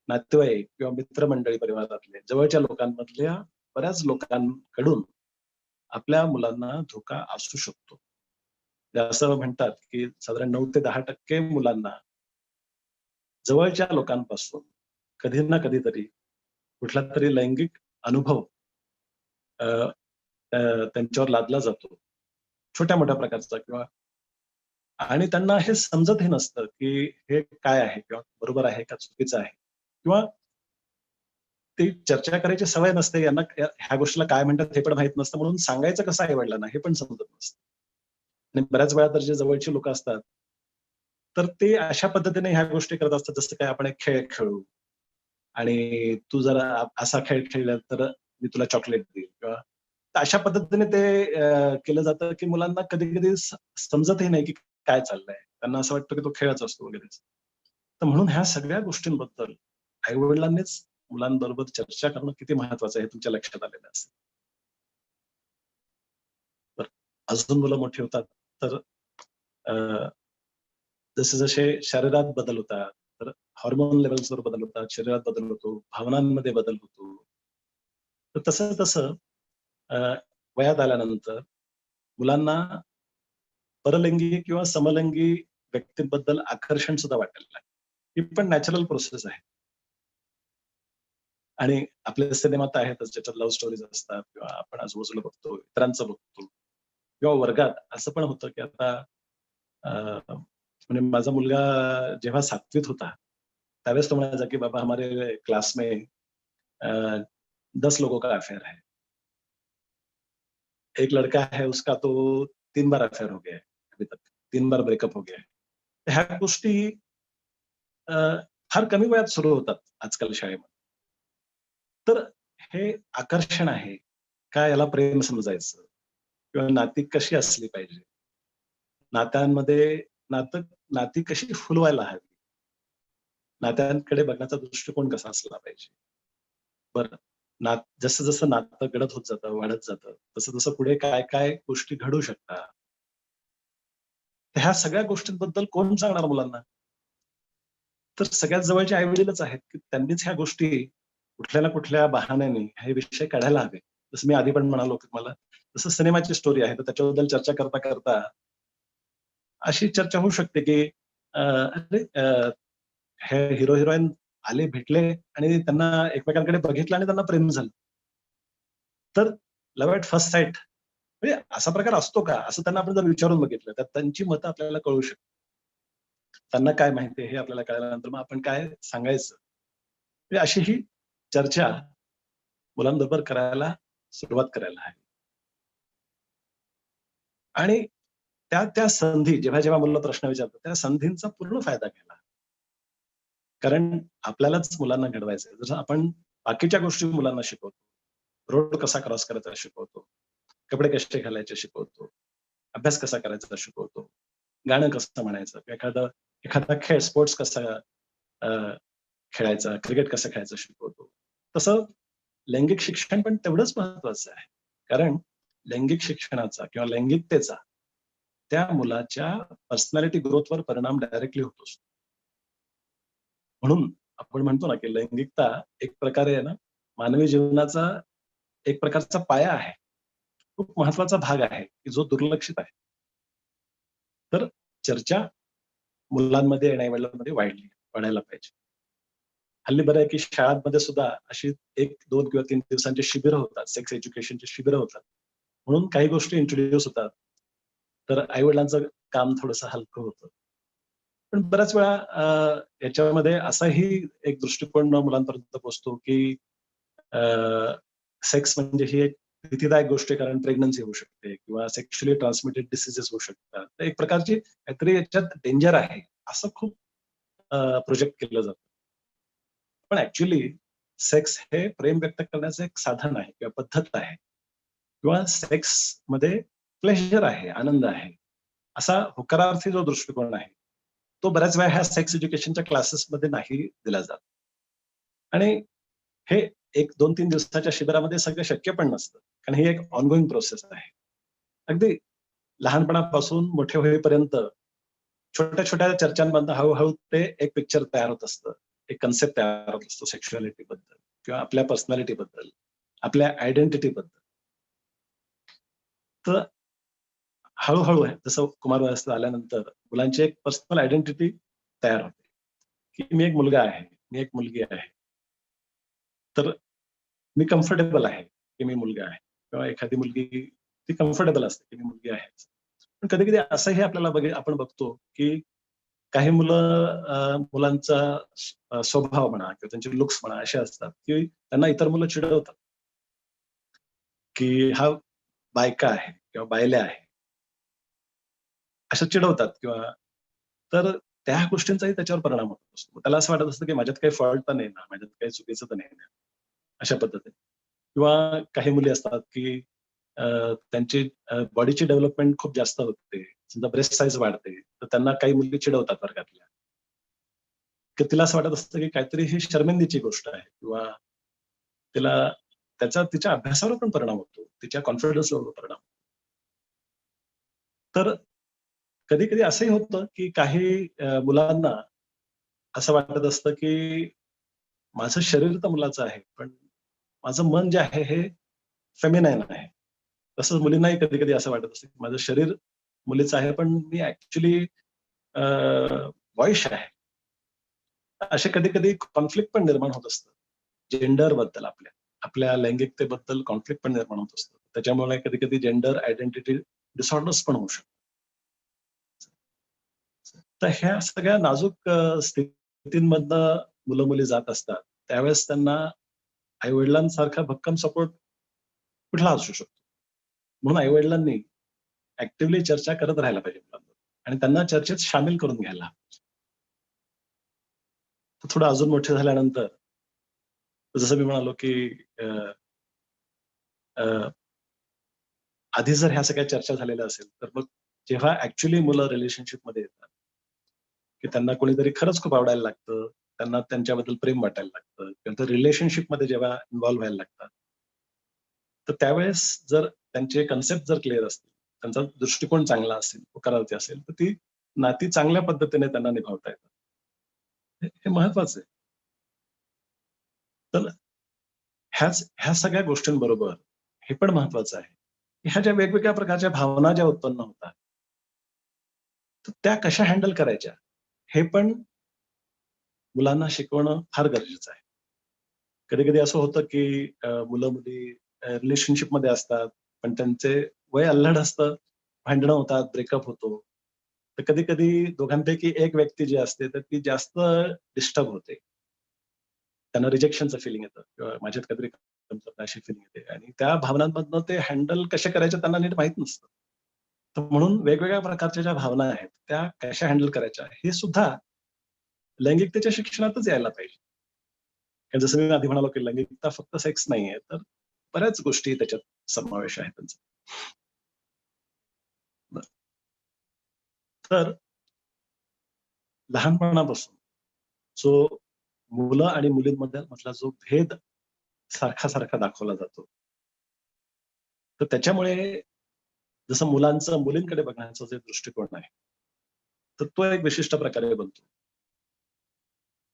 नातेवाईक किंवा मित्रमंडळी परिवारातले जवळच्या लोकांमधल्या बऱ्याच लोकांकडून आपल्या मुलांना धोका असू शकतो. ते असं म्हणतात, की साधारण 9 ते 10% मुलांना जवळच्या लोकांपासून कधी ना कधीतरी कुठलातरी लैंगिक अनुभव अ, अ, त्यांच्यावर लादला जातो. छोट्या-मोठ्या प्रकारचा किंवा आणि त्यांना हे समजतही नसतं, की हे काय आहे किंवा बरोबर आहे का चुकीचं आहे किंवा ती चर्चा करायची सवय नसते. यांना ह्या गोष्टीला काय म्हणतात हे पण माहीत नसतं. म्हणून सांगायचं कसं आई-वडिलांना हे पण समजत नसतं. आणि बऱ्याच वेळा तर जे जवळची लोकं असतात, तर ते अशा पद्धतीने ह्या गोष्टी करत असतात, जसं काय आपण एक खेळ खेळू आणि तू जर असा खेळ खेळला तर मी तुला चॉकलेट देईन किंवा तर अशा पद्धतीने ते केलं जातं, की मुलांना कधी-कधी समजतही नाही, की काय चाललंय. त्यांना असं वाटतं, की तो खेळच असतो वगैरे. तर म्हणून ह्या सगळ्या गोष्टींबद्दल आई-वडिलांनीच मुलांबरोबर चर्चा करणं किती महत्वाचं आहे हे तुमच्या लक्षात आलेलं असेल. बरं. अजून मुलं मोठी होतात तर जसे जसे शरीरात बदल होतात, तर हॉर्मोन लेवल्सवर बदल होतात, शरीरात बदल होतो, भावनांमध्ये बदल होतो. तर तसं तसं अ, वयात आल्यानंतर मुलांना परलिंगी किंवा समलिंगी व्यक्तींबद्दल आकर्षण सुद्धा वाटायला लागतं. ही पण नॅचरल प्रोसेस आहे. आणि आपल्या सिनेमात आहेतच ज्याच्यात लव्ह स्टोरीज असतात किंवा आपण आजूबाजूला बघतो, इतरांचं बघतो किंवा वर्गात असं पण होतं की आता म्हणजे माझा मुलगा जेव्हा 7वीत होता, त्यावेळेस तो म्हणायचा की बाबा हमारे क्लास में 10 लोगों का अफेयर है. एक लड़का है उसका तो 3 बार अफेयर हो गया है अभी तक. 3 बार ब्रेकअप हो गया है. ह्या गोष्टी अ, फार कमी वयात सुरू होतात आजकाल शाळेमध्ये. तर हे आकर्षण आहे का याला प्रेम समजायचं किंवा नाती कशी असली पाहिजे? नात्यांमध्ये नातं नाती कशी फुलवायला हवी? नात्यांकडे बघण्याचा दृष्टिकोन कसा असला पाहिजे? बरं, जसं जसं नातं घडत होत जातं, वाढत जातं, तसं तसं पुढे काय काय गोष्टी घडू शकतात. ह्या सगळ्या गोष्टींबद्दल कोण सांगणार मुलांना? तर सगळ्यात जवळचे आई-वडीलच आहेत, की त्यांनीच ह्या गोष्टी कुठल्या ना कुठल्या बहाण्याने हे विषय काढायला हवे. जसं मी आधी पण म्हणालो, की मला जसं सिनेमाची स्टोरी आहे, तर त्याच्याबद्दल चर्चा करता करता अशी चर्चा होऊ शकते, की अरे हे हिरो हिरोईन आले, भेटले आणि त्यांना एकमेकांकडे बघितलं आणि त्यांना प्रेम झालं. तर लव्ह ॲट फर्स्ट साइट म्हणजे असा प्रकार असतो का? असं त्यांना आपण जर विचारून बघितलं, तर त्यांची मतं आपल्याला कळू शकतात. त्यांना काय माहिती आहे हे आपल्याला कळल्यानंतर मग आपण काय सांगायचं? म्हणजे अशी ही चर्चा मुलांबरोबर करायला सुरुवात करायला हवी. आणि त्या त्या संधी जेव्हा मुलं प्रश्न विचारतात, त्या संधींचा पूर्ण फायदा घ्यायला. कारण आपल्यालाच मुलांना घडवायचंय. जसं आपण बाकीच्या गोष्टी मुलांना शिकवतो. रोड कसा क्रॉस करायचा शिकवतो. कपडे कसे घालायचे शिकवतो. अभ्यास कसा करायचा शिकवतो. गाणं कसं म्हणायचं. एखादा एखादा खेळ स्पोर्ट्स कसा अ, खेळायचा, क्रिकेट कसं खेळायचं शिकवतो. तसं लैंगिक शिक्षण पण तेवढंच महत्वाचं आहे. कारण लैंगिक शिक्षणाचा किंवा लैंगिकतेचा त्या मुलाच्या पर्सनॅलिटी ग्रोथवर परिणाम डायरेक्टली होतो. म्हणून आपण म्हणतो ना, की लैंगिकता एक प्रकारे आहे ना, मानवी जीवनाचा एक प्रकारचा पाया आहे. खूप महत्वाचा भाग आहे, की जो दुर्लक्षित आहे. तर चर्चा मुलांमध्ये आणि आई-वडिलांमध्ये वाढायला पाहिजे. हल्ली बरं आहे, की शाळांमध्ये सुद्धा अशी 1, 2 किंवा 3 दिवसांची शिबिरं होतात. सेक्स एज्युकेशनची शिबिरं होतात. म्हणून काही गोष्टी इंट्रोड्यूस होतात. तर आई-वडिलांचं काम थोडंसं हलकं होतं. पण बऱ्याच वेळा याच्यामध्ये असाही एक दृष्टिकोन मुलांपर्यंत पोहोचतो, की सेक्स म्हणजे ही एक भीतीदायक गोष्ट आहे कारण प्रेग्नन्सी होऊ शकते किंवा सेक्शुअली ट्रान्समिटेड डिसीजेस होऊ शकतात. तर एक प्रकारची काहीतरी याच्यात डेंजर आहे, असं खूप प्रोजेक्ट केलं जातं. पण ॲक्चुअली सेक्स हे प्रेम व्यक्त करण्याचं एक साधन आहे किंवा पद्धत आहे किंवा सेक्समध्ये प्लेजर आहे, आनंद आहे. असा होकारार्थी जो दृष्टिकोन आहे, तो बऱ्याच वेळा ह्या सेक्स एज्युकेशनच्या क्लासेसमध्ये नाही दिला जात. आणि हे 1, 2, 3 दिवसाच्या शिबिरामध्ये सगळं शक्य पण नसतं. कारण ही एक ऑनगोइंग प्रोसेस आहे. अगदी लहानपणापासून मोठे होईपर्यंत छोट्या-छोट्या चर्चांमधनं हळू-हळू ते एक पिक्चर तयार होत असतं. एक कन्सेप्ट तयार होत असतो सेक्शुअलिटीबद्दल किंवा आपल्या पर्सनॅलिटीबद्दल, आपल्या आयडेंटिटीबद्दल. तर हळू-हळू आहे जसं कुमारवयस्थ आल्यानंतर मुलांची एक पर्सनल आयडेंटिटी तयार होते, की मी एक मुलगा आहे, मी एक मुलगी आहे. तर मी कम्फर्टेबल आहे, की मी मुलगा आहे किंवा एखादी मुलगी ती कम्फर्टेबल असते, की मी मुलगी आहे. पण कधी-कधी असंही आपल्याला आपण बघतो, की काही मुलांचा स्वभाव म्हणा किंवा त्यांचे लुक्स म्हणा असे असतात, की त्यांना इतर मुलं चिडवतात, की हा बायका आहे किंवा बायल्या आहे. असं चिडवतात किंवा तर त्या गोष्टींचाही त्याच्यावर परिणाम होत असतो. त्याला असं वाटत असतं, की माझ्यात काही फॉल्ट तर नाही ना, माझ्यात काही चुकीचं तर नाही ना, अशा पद्धतीने. किंवा काही मुली असतात, की त्यांची बॉडीची डेव्हलपमेंट खूप जास्त होते. समजा ब्रेस्ट साइज वाढते, तर त्यांना काही मुली चिडवतात वर्गातल्या. की तिला असं वाटत असतं, की काहीतरी ही शर्मिंदीची गोष्ट आहे किंवा तिला तिच्या अभ्यासावर पण परिणाम होतो. तिच्या कॉन्फिडन्सवर परिणाम होतो. तर कधी कधी असंही होतं की काही मुलांना असं वाटत असतं की माझं शरीर तर मुलाचं आहे, पण माझं मन जे आहे हे फेमिनाईन आहे. तसंच मुलींनाही कधी कधी असं वाटत असतं की माझं शरीर मुलीचं आहे, पण मी ऍक्च्युली बॉयश आहे. असे कधी कधी कॉन्फ्लिक्ट पण निर्माण होत असतं जेंडर बद्दल, आपल्या आपल्या लैंगिकतेबद्दल कॉन्फ्लिक्ट पण निर्माण होत असतं. त्याच्यामुळे कधी कधी जेंडर आयडेंटिटी डिसऑर्डर्स पण होऊ शकतात. तर ह्या सगळ्या नाजूक स्थितींमधनं मुलं मुली जात असतात, त्यावेळेस त्यांना आई वडिलांसारखा भक्कम सपोर्ट कुठला असू शकतो. म्हणून आई वडिलांनी ऍक्टिव्हली चर्चा करत राहायला पाहिजे मुलांबरोबर आणि त्यांना चर्चेत सामील करून घ्यायला. तर थोडं अजून मोठे झाल्यानंतर जसं मी म्हणालो की अ, अ, आधी जर ह्या सगळ्या चर्चा झालेल्या असेल, तर मग जेव्हा ऍक्च्युली मुलं रिलेशनशिपमध्ये येतात, की त्यांना कोणीतरी खरंच खूप आवडायला लागतं, त्यांना त्यांच्याबद्दल प्रेम वाटायला लागतं, त्यांचं रिलेशनशिपमध्ये जेव्हा इन्व्हॉल्व्ह व्हायला लागतात, तर त्यावेळेस जर त्यांचे कन्सेप्ट जर क्लिअर असतील, त्यांचा दृष्टिकोन चांगला असेल, होकारार्थी असेल, तर ती नाती चांगल्या पद्धतीने त्यांना निभावता येतात. हे महत्वाचं आहे. तर ह्या सगळ्या गोष्टींबरोबर हे पण महत्वाचं आहे, की ह्या ज्या वेगवेगळ्या प्रकारच्या भावना ज्या उत्पन्न होतात, तर त्या कशा हँडल करायच्या, हे पण मुलांना शिकवणं फार गरजेचं आहे. कधी-कधी असं होतं, की मुलं-मुली रिलेशनशिपमध्ये असतात, पण त्यांचे वय अल्लड असतं, भांडणं होतात, ब्रेकअप होतो. तर कधी-कधी दोघांपैकी एक व्यक्ती जी असते, तर ती जास्त डिस्टर्ब होते. त्यांना रिजेक्शनचं फिलिंग येतं किंवा माझ्यात काहीतरी कमतरता आहे अशी फिलिंग येते आणि त्या भावनांमधनं ते हँडल कशा करायच्या त्यांना नीट माहीत नसतं. तर म्हणून वेगवेगळ्या प्रकारच्या ज्या भावना आहेत, त्या कशा हँडल करायच्या हे सुद्धा लैंगिकतेच्या शिक्षणातच यायला पाहिजे. कारण जसं मी आधी म्हणालो, की लैंगिकता फक्त सेक्स नाहीये, तर बऱ्याच गोष्टी त्याच्यात समावेश आहे त्यांचा. बरं. तर लहानपणापासून जो मुलं आणि मुलींमध्ये मधला जो भेद सारखा-सारखा दाखवला जातो, तर त्याच्यामुळे जसं मुलांचं मुलींकडे बघण्याचा जो दृष्टिकोन आहे, तर तो एक विशिष्ट प्रकारे बनतो.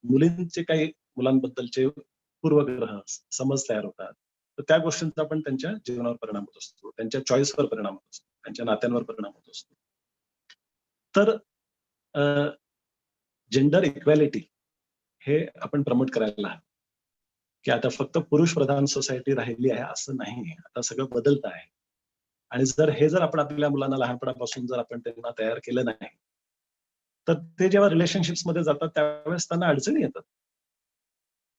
मुलींचे काही मुलांबद्दलचे पूर्वग्रह, समज तयार होतात. तर त्या गोष्टींचा पण त्यांच्या जीवनावर परिणाम होत असतो. त्यांच्या चॉईसवर परिणाम होत असतो. त्यांच्या नात्यांवर परिणाम होत असतो. तर जेंडर इक्वॅलिटी हे आपण प्रमोट करायला हवं, की आता फक्त पुरुष प्रधान सोसायटी राहिली आहे असं नाही. आता सगळं बदलत आहे. आणि जर आपण आपल्या मुलांना लहानपणापासून जर आपण त्यांना तयार केलं नाही, तर ते जेव्हा रिलेशनशिप्समध्ये जातात त्यावेळेस त्यांना अडचणी येतात.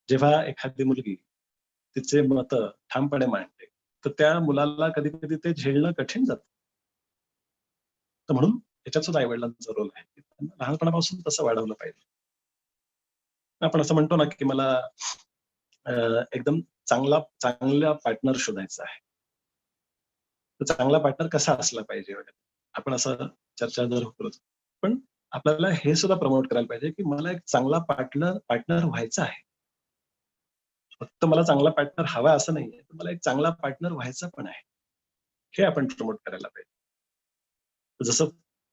जेव्हा एखादी मुलगी तिचे मतं ठामपणे मांडते, तर त्या मुलाला कधी-कधी ते झेलणं कठीण जातं. तर म्हणून त्याच्यात सुद्धा आई-वडिलांचा रोल आहे, की त्यांना लहानपणापासून तसं वाढवलं पाहिजे. आपण असं म्हणतो ना, की मला अ, एकदम चांगला पार्टनर शोधायचा आहे. तर चांगला पार्टनर कसा असला पाहिजे वगैरे. आपण असं चर्चा जर करत, पण आपल्याला हे सुद्धा प्रमोट करायला पाहिजे, की मला एक चांगला पार्टनर पार्टनर व्हायचा आहे. फक्त मला चांगला पार्टनर हवा असं नाहीये. तर मला एक चांगला पार्टनर व्हायचा पण आहे. हे आपण प्रमोट करायला पाहिजे. जसं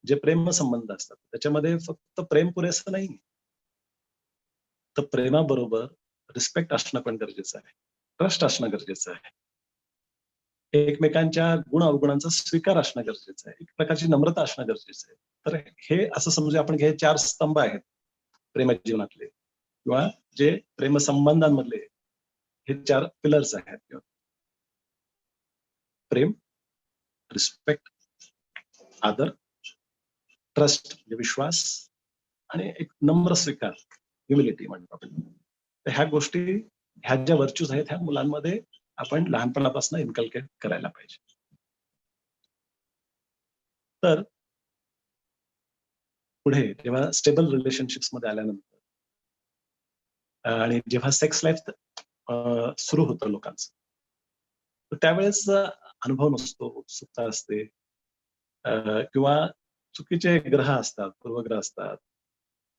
जे प्रेम संबंध असतात, त्याच्यामध्ये फक्त प्रेम पुरेसं नाही. तर प्रेमाबरोबर रिस्पेक्ट असणं पण गरजेचं आहे. ट्रस्ट असणं गरजेचं आहे. एकमेकांच्या गुण-अवगुणांचा स्वीकार असणं गरजेचं आहे. एक प्रकारची नम्रता असणं गरजेचं आहे. तर हे असं समजूया आपण, की हे 4 स्तंभ आहेत प्रेम जीवनातले किंवा जे प्रेमसंबंधांमधले हे 4 पिलर्स आहेत किंवा प्रेम, रिस्पेक्ट, आदर, ट्रस्ट म्हणजे विश्वास आणि एक नम्र स्वीकार, ह्युमिलिटी म्हणतो आपण. तर ह्या गोष्टी, ह्या ज्या व्हर्च्यूज आहेत, ह्या मुलांमध्ये आपण लहानपणापासून इन्कल्केट करायला पाहिजे. तर पुढे जेव्हा स्टेबल रिलेशनशिप्समध्ये आल्यानंतर आणि जेव्हा सेक्स लाईफ सुरू होतं लोकांचं, तर त्यावेळेस अनुभव नसतो, उत्सुकता असते किंवा चुकीचे ग्रह असतात, पूर्वग्रह असतात,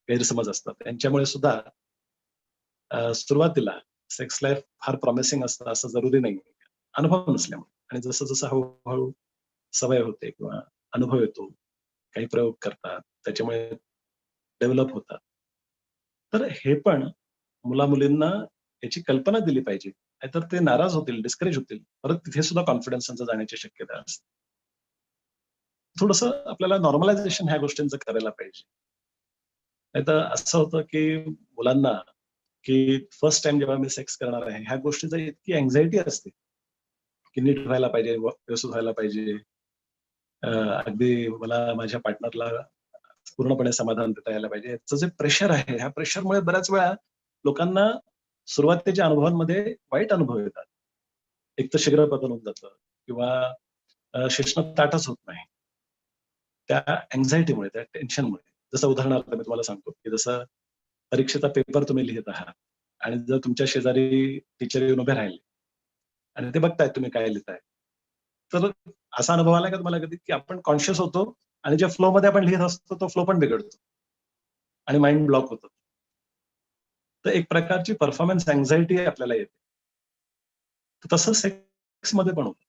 गैरसमज असतात. त्यांच्यामुळे सुद्धा सुरुवातीला सेक्स लाईफ फार प्रॉमिसिंग असतं असं जरुरी नाही. अनुभव नसल्यामुळे आणि जसं-जसं हळू-हळू सवय होते किंवा अनुभव येतो, काही प्रयोग करतात, त्याच्यामुळे डेव्हलप होतात. तर हे पण मुला-मुलींना याची कल्पना दिली पाहिजे. नाहीतर ते नाराज होतील, डिस्करेज होतील. परत तिथे सुद्धा कॉन्फिडन्स त्यांचा जाण्याची शक्यता असते. थोडंसं आपल्याला नॉर्मलायझेशन ह्या गोष्टींचं करायला पाहिजे. नाहीतर असं होतं की मुलांना की फर्स्ट टाइम जेव्हा मी सेक्स करणार आहे, ह्या गोष्टीची इतकी अँक्झायटी असते, की नीट व्हायला पाहिजे, व्यवस्थित व्हायला पाहिजे. अगदी मला माझ्या पार्टनरला पूर्णपणे समाधान देता यायला पाहिजे. याचं जे प्रेशर आहे, ह्या प्रेशरमुळे बऱ्याच वेळा लोकांना सुरुवातीच्या अनुभवांमध्ये वाईट अनुभव येतात. एक तर शीघ्रपतन होऊन जातं किंवा शिश्न ताटच होत नाही. त्या अँक्झायटीमुळे, त्या टेन्शनमुळे. जसं उदाहरणार्थ मी तुम्हाला सांगतो, की जसं परीक्षेचा पेपर तुम्ही लिहित आहात आणि जर तुमच्या शेजारी टीचर येऊन उभे राहिले आणि ते बघतायत तुम्ही काय लिहिताय. तर असा अनुभव आलाय का तुम्हाला कधी, की आपण कॉन्शियस होतो आणि ज्या फ्लो मध्ये आपण लिहित असतो तो फ्लो पण बिघडतो आणि माइंड ब्लॉक होतो. तर एक प्रकारची परफॉर्मन्स अँक्झायटी आपल्याला येते. तर तसं सेक्स मध्ये पण होतं,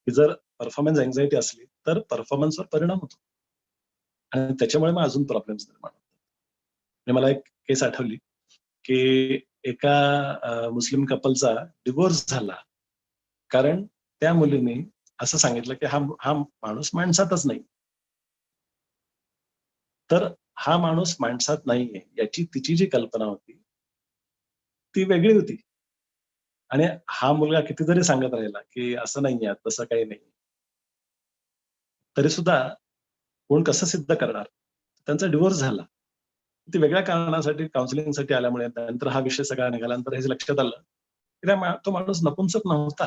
की जर परफॉर्मन्स अँक्झायटी असली तर परफॉर्मन्सवर परिणाम होतो आणि त्याच्यामुळे मग अजून प्रॉब्लेम्स निर्माण होतात. म्हणजे मला एक केस आठवली, की एका मुस्लिम कपलचा डिवोर्स झाला. कारण त्या मुलीने असं सांगितलं, की हा हा माणूस माणसातच नाही. तर हा माणूस माणसात नाहीये याची तिची जी कल्पना होती, ती वेगळी होती. आणि हा मुलगा किती जरी सांगत राहिला, की असं नाहीये, तसं काही नाही. तरी सुद्धा कोण कसं सिद्ध करणार? त्यांचा डिव्होर्स झाला. ती वेगळ्या कारणासाठी काउन्सिलिंगसाठी आल्यामुळे त्यानंतर हा विषय सगळा निघाल्यानंतर हे लक्षात आलं, की तो माणूस नपुंसक नव्हता.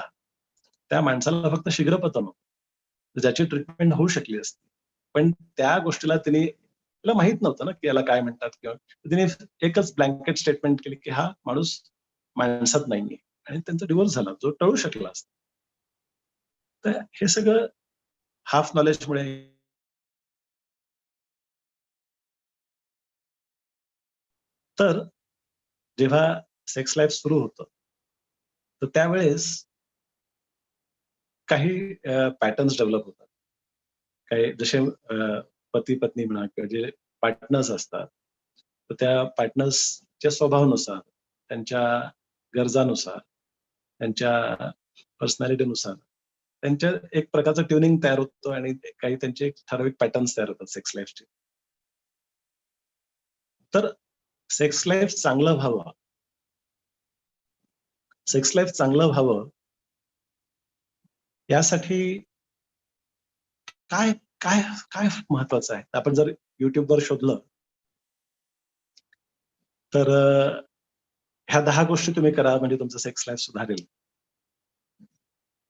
त्या माणसाला फक्त शीघ्रपतन होतं. ज्याची ट्रीटमेंट होऊ शकली असती. पण त्या गोष्टीला तिला माहित नव्हतं ना, की याला काय म्हणतात किंवा तिने एकच ब्लँकेट स्टेटमेंट केली, की हा माणूस माणसात नाहीये आणि त्यांचा डिव्होर्स झाला, जो टळू शकला असता. तर हे सगळं हाफ नॉलेजमुळे. तर जेव्हा सेक्स लाईफ सुरू होतं, तर त्यावेळेस काही पॅटर्न्स डेव्हलप होतात. काही जसे पती-पत्नी म्हणा किंवा जे पार्टनर्स असतात, तर त्या पार्टनर्सच्या स्वभावानुसार, त्यांच्या गरजानुसार, त्यांच्या पर्सनॅलिटीनुसार त्यांच्या एक प्रकारचं ट्युनिंग तयार होतं आणि काही त्यांचे ठराविक पॅटर्न्स तयार होतात सेक्स लाईफचे. तर सेक्स लाईफ चांगलं व्हावं, सेक्स लाईफ चांगलं व्हावं यासाठी काय काय काय महत्वाचं आहे? आपण जर YouTubeवर शोधलं, तर ह्या 10 गोष्टी तुम्ही करा म्हणजे तुमचं सेक्स लाईफ सुधारेल.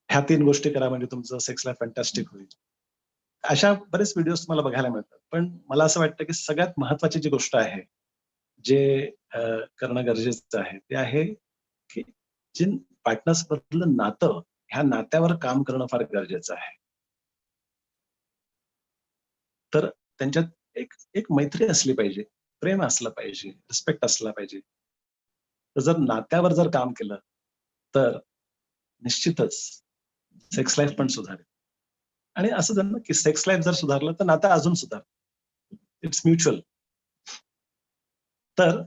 ह्या 3 गोष्टी करा म्हणजे तुमचं सेक्स लाईफ फॅन्टास्टिक होईल. अशा बरेच व्हिडिओज तुम्हाला बघायला मिळतात. पण मला असं वाटतं की सगळ्यात महत्वाची जी गोष्ट आहे, जे करणं गरजेचं आहे, ते आहे की जे पार्टनर्स मधलं नातं, ह्या नात्यावर काम करणं फार गरजेचं आहे. तर त्यांच्यात एक एक मैत्री असली पाहिजे, प्रेम असलं पाहिजे, रिस्पेक्ट असला पाहिजे. तर जर नात्यावर जर काम केलं, तर निश्चितच सेक्स लाईफ पण सुधारेल. आणि असं झालं ना, की सेक्स लाईफ जर सुधारलं, तर नातं अजून सुधारेल. It's mutual. तर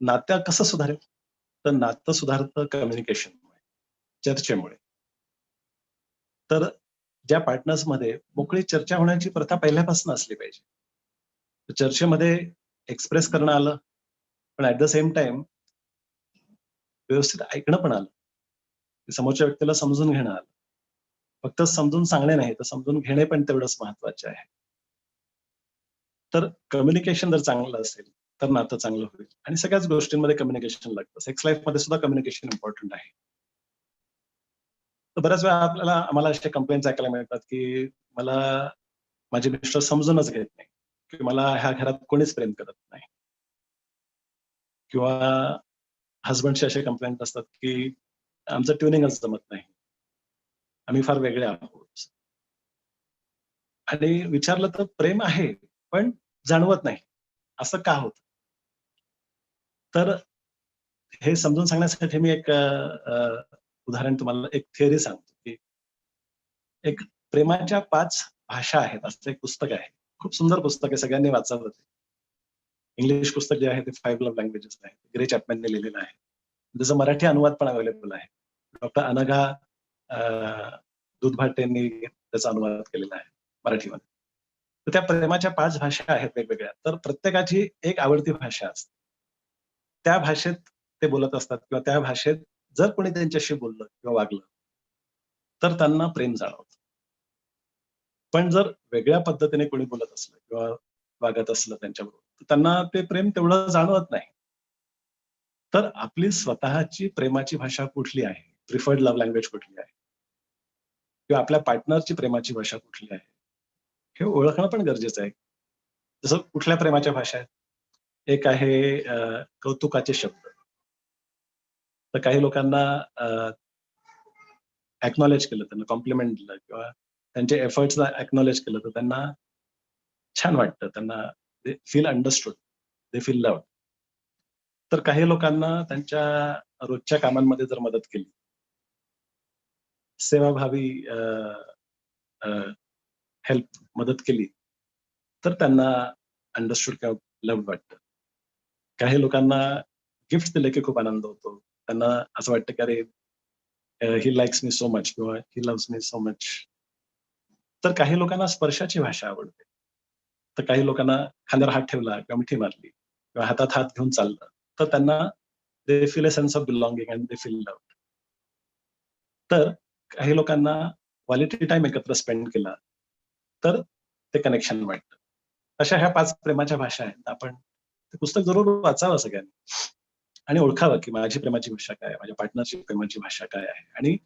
नातं कसं सुधारेल? तर नातं सुधारतं कम्युनिकेशनमुळे, चर्चेमुळे. तर ज्या पार्टनर्समध्ये मोकळी चर्चा होण्याची प्रथा पहिल्यापासून असली पाहिजे. तर चर्चेमध्ये एक्सप्रेस करणं आलं, पण ॲट द सेम टाईम व्यवस्थित ऐकणं पण आलं. समोरच्या व्यक्तीला समजून घेणं आलं. फक्त समजून सांगणे नाही, तर समजून घेणे पण तेवढंच महत्वाचे आहे. तर कम्युनिकेशन जर चांगलं असेल, तर नातं चांगलं होईल आणि सगळ्याच गोष्टींमध्ये कम्युनिकेशन लागतं. सेक्स लाईफमध्ये सुद्धा कम्युनिकेशन इम्पॉर्टंट आहे. तर बऱ्याच वेळा आम्हाला अशा कंप्लेंट्स ऐकायला मिळतात, की मला माझे मिस्टर समजूनच घेत नाही, की मला ह्या घरात कोणीच प्रेम करत नाही किंवा हसबंडचे असे कंप्लेंट असतात, की आमचं ट्युनिंगच जमत नाही. आम्ही फार वेगळे आहोत. आणि विचारलं तर प्रेम आहे, पण जाणवत नाही. असं का होतं? तर हे समजून सांगण्यासाठी मी एक उदाहरण तुम्हाला एक थिअरी सांगतो, की एक प्रेमाच्या 5 भाषा आहेत असं एक पुस्तक आहे. खूप सुंदर पुस्तक आहे, सगळ्यांनी वाचावं ते. इंग्लिश पुस्तक जे आहे ते 5 लव्ह लँग्वेजेस आहे. ग्रे चॅपमॅनने लिहिलेलं आहे. त्याचा मराठी अनुवाद पण अवेलेबल आहे. डॉक्टर अनघा दुधभाटेंनी त्याचा अनुवाद केलेला आहे मराठीमध्ये. तर त्या प्रेमाच्या 5 भाषा आहेत वेगवेगळ्या. तर प्रत्येकाची एक आवडती भाषा असते. त्या भाषेत ते बोलत असतात किंवा त्या भाषेत जर कोणी त्यांच्याशी बोललं किंवा वागलं, तर त्यांना प्रेम जाणवतं. पण जर वेगळ्या पद्धतीने कोणी बोलत असलं किंवा वागत असलं त्यांच्याबरोबर, तर त्यांना ते प्रेम तेवढं जाणवत नाही. तर आपली स्वतःची प्रेमाची भाषा कुठली आहे? प्रिफर्ड लव्ह लँग्वेज कुठली आहे? किंवा आपल्या पार्टनरची प्रेमाची भाषा कुठली आहे? हे ओळखणं पण गरजेचं आहे. जसं कुठल्या प्रेमाच्या भाषा आहेत? एक आहे कौतुकाचे शब्द. तर काही लोकांना अॅक्नॉलेज केलं, त्यांना कॉम्प्लिमेंट दिलं किंवा त्यांच्या एफर्ट्सला अॅक्नॉलेज केलं, तर त्यांना छान वाटतं. त्यांना they feel understood, they feel loved. तर काही लोकांना त्यांच्या रोजच्या कामांमध्ये जर मदत केली, सेवाभावी हेल्प मदत केली, तर त्यांना अंडरस्टूड किंवा लव्हड वाटतं. काही लोकांना गिफ्ट दिले की खूप आनंद होतो. त्यांना असं वाटतं की अरे he likes me so much किंवा ही लव्हज मी सो मच. तर काही लोकांना स्पर्शाची भाषा आवडते. तर काही लोकांना खांद्यावर हात ठेवला किंवा मिठी मारली किंवा हातात हात घेऊन चाललं, तर त्यांना they feel a sense of belonging and they feel loved. तर काही लोकांना क्वालिटी टाइम एकत्र स्पेंड केला, तर ते कनेक्शन वाटतं. अशा ह्या 5 प्रेमाच्या भाषा आहेत. आपण ते पुस्तक जरूर वाचावं सगळ्यांनी आणि ओळखावं की माझी प्रेमाची भाषा काय आहे, माझ्या पार्टनरची प्रेमाची भाषा काय आहे आणि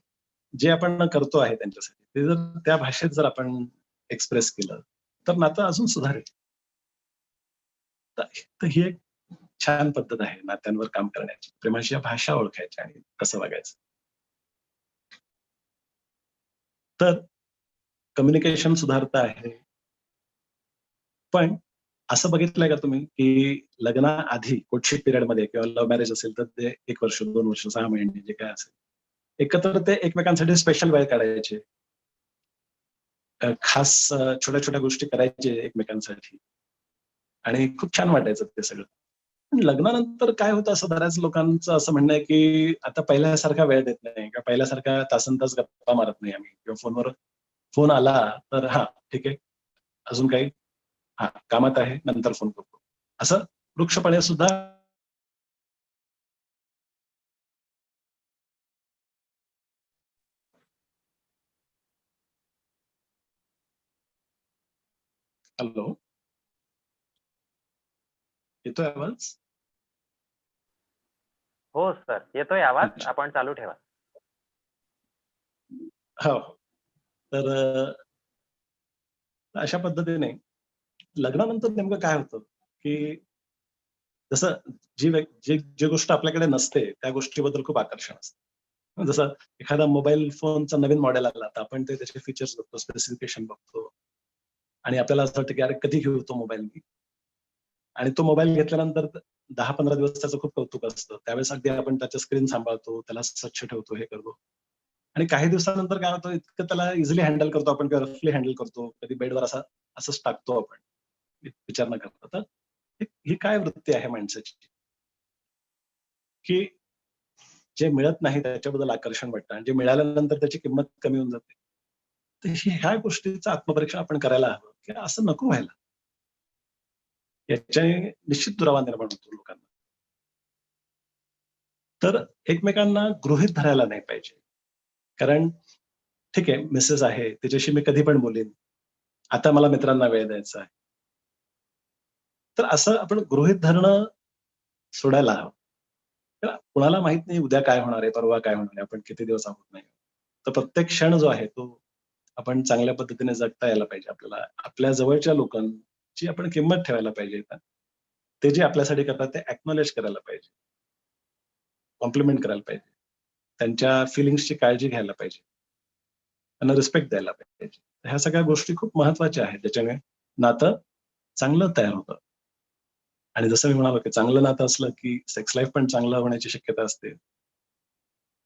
जे आपण करतो आहे त्यांच्यासाठी ते जर त्या भाषेत जर आपण एक्सप्रेस केलं, तर नातं अजून सुधारेल. तर ही एक छान पद्धत आहे नात्यांवर काम करण्याची. प्रेमाची भाषा ओळखायची आणि कसं वागायचं. तर कम्युनिकेशन सुधारतं आहे. पण असं बघितलंय का तुम्ही, की लग्नाआधी कोर्टशिप पिरियडमध्ये किंवा लव्ह मॅरेज असेल तर ते 1 वर्ष, 2 वर्ष, 6 महिने जे काय असेल, एकत्र ते एकमेकांसाठी स्पेशल वेळ काढायचे. खास छोट्या-छोट्या गोष्टी करायचे एकमेकांसाठी आणि खूप छान वाटायचं ते सगळं. पण लग्नानंतर काय होतं असं बऱ्याच लोकांचं असं म्हणणं आहे, की आता पहिल्यासारखा वेळ देत नाही किंवा पहिल्यासारखा तासनतास गप्पा मारत नाही आम्ही किंवा फोनवर फोन आला तर हां, ठीक आहे. अजून काही? हां, कामात आहे, नंतर फोन करतो. असं वृक्षपणे सुद्धा हॅलो, येतोय आवाज? हो सर, येतोय आवाज. अच्छा. आपण चालू ठेवा. हो, हो. तर अशा पद्धतीने लग्नानंतर नेमकं काय होतं, की जसं जी गोष्ट आपल्याकडे नसते, त्या गोष्टीबद्दल खूप आकर्षण असतं. जसं एखादा मोबाईल फोनचा नवीन मॉडेल आला, तर आपण ते त्याचे फीचर्स बघतो, स्पेसिफिकेशन बघतो आणि आपल्याला असं वाटतं, की अरे कधी घेऊ तो मोबाईल मी? आणि तो मोबाईल घेतल्यानंतर 10-15 दिवस त्याचं खूप कौतुक असतं. त्यावेळेस अगदी आपण त्याच्या स्क्रीन सांभाळतो, त्याला स्वच्छ ठेवतो, हे करतो. आणि काही दिवसानंतर काय होतं, इतकं त्याला इझिली हँडल करतो आपण किंवा रफली हँडल करतो. कधी बेडवर असंच टाकतो आपण, विचार न करता. तर ही काय वृत्ती आहे माणसाची, की जे मिळत नाही त्याच्याबद्दल आकर्षण वाटतं आणि जे मिळाल्यानंतर त्याची किंमत कमी होऊन जाते. तर ह्या गोष्टीचं आत्मपरीक्षण आपण करायला हवं, की असं नको व्हायला. याच्याने निश्चित दुरावा निर्माण होतो लोकांना. तर एकमेकांना गृहीत धरायला नाही पाहिजे. कारण ठीक आहे, मिसेस आहे, तिच्याशी मी कधी पण बोलीन. आता मला मित्रांना वेळ द्यायचा आहे. तर असं आपण गृहीत धरणं सोडायला हवं. तर कुणाला माहित नाही उद्या काय होणार आहे, परवा काय होणार आहे, आपण किती दिवस आहोत नाही. तर प्रत्येक क्षण जो आहे तो आपण चांगल्या पद्धतीने जगता यायला पाहिजे आपल्याला. आपल्या जवळच्या लोकांची आपण किंमत ठेवायला पाहिजे. ते जे आपल्यासाठी करतात ते अॅक्नॉलेज करायला पाहिजे. कॉम्प्लिमेंट करायला पाहिजे. त्यांच्या फीलिंग्सची काळजी घ्यायला पाहिजे. त्यांना रिस्पेक्ट द्यायला पाहिजे. ह्या सगळ्या गोष्टी खूप महत्त्वाच्या आहेत. ज्याच्याने नातं चांगलं तयार होतं. आणि जसं मी म्हणालो, की चांगलं नातं असलं, की सेक्स लाईफ पण चांगलं होण्याची शक्यता असते.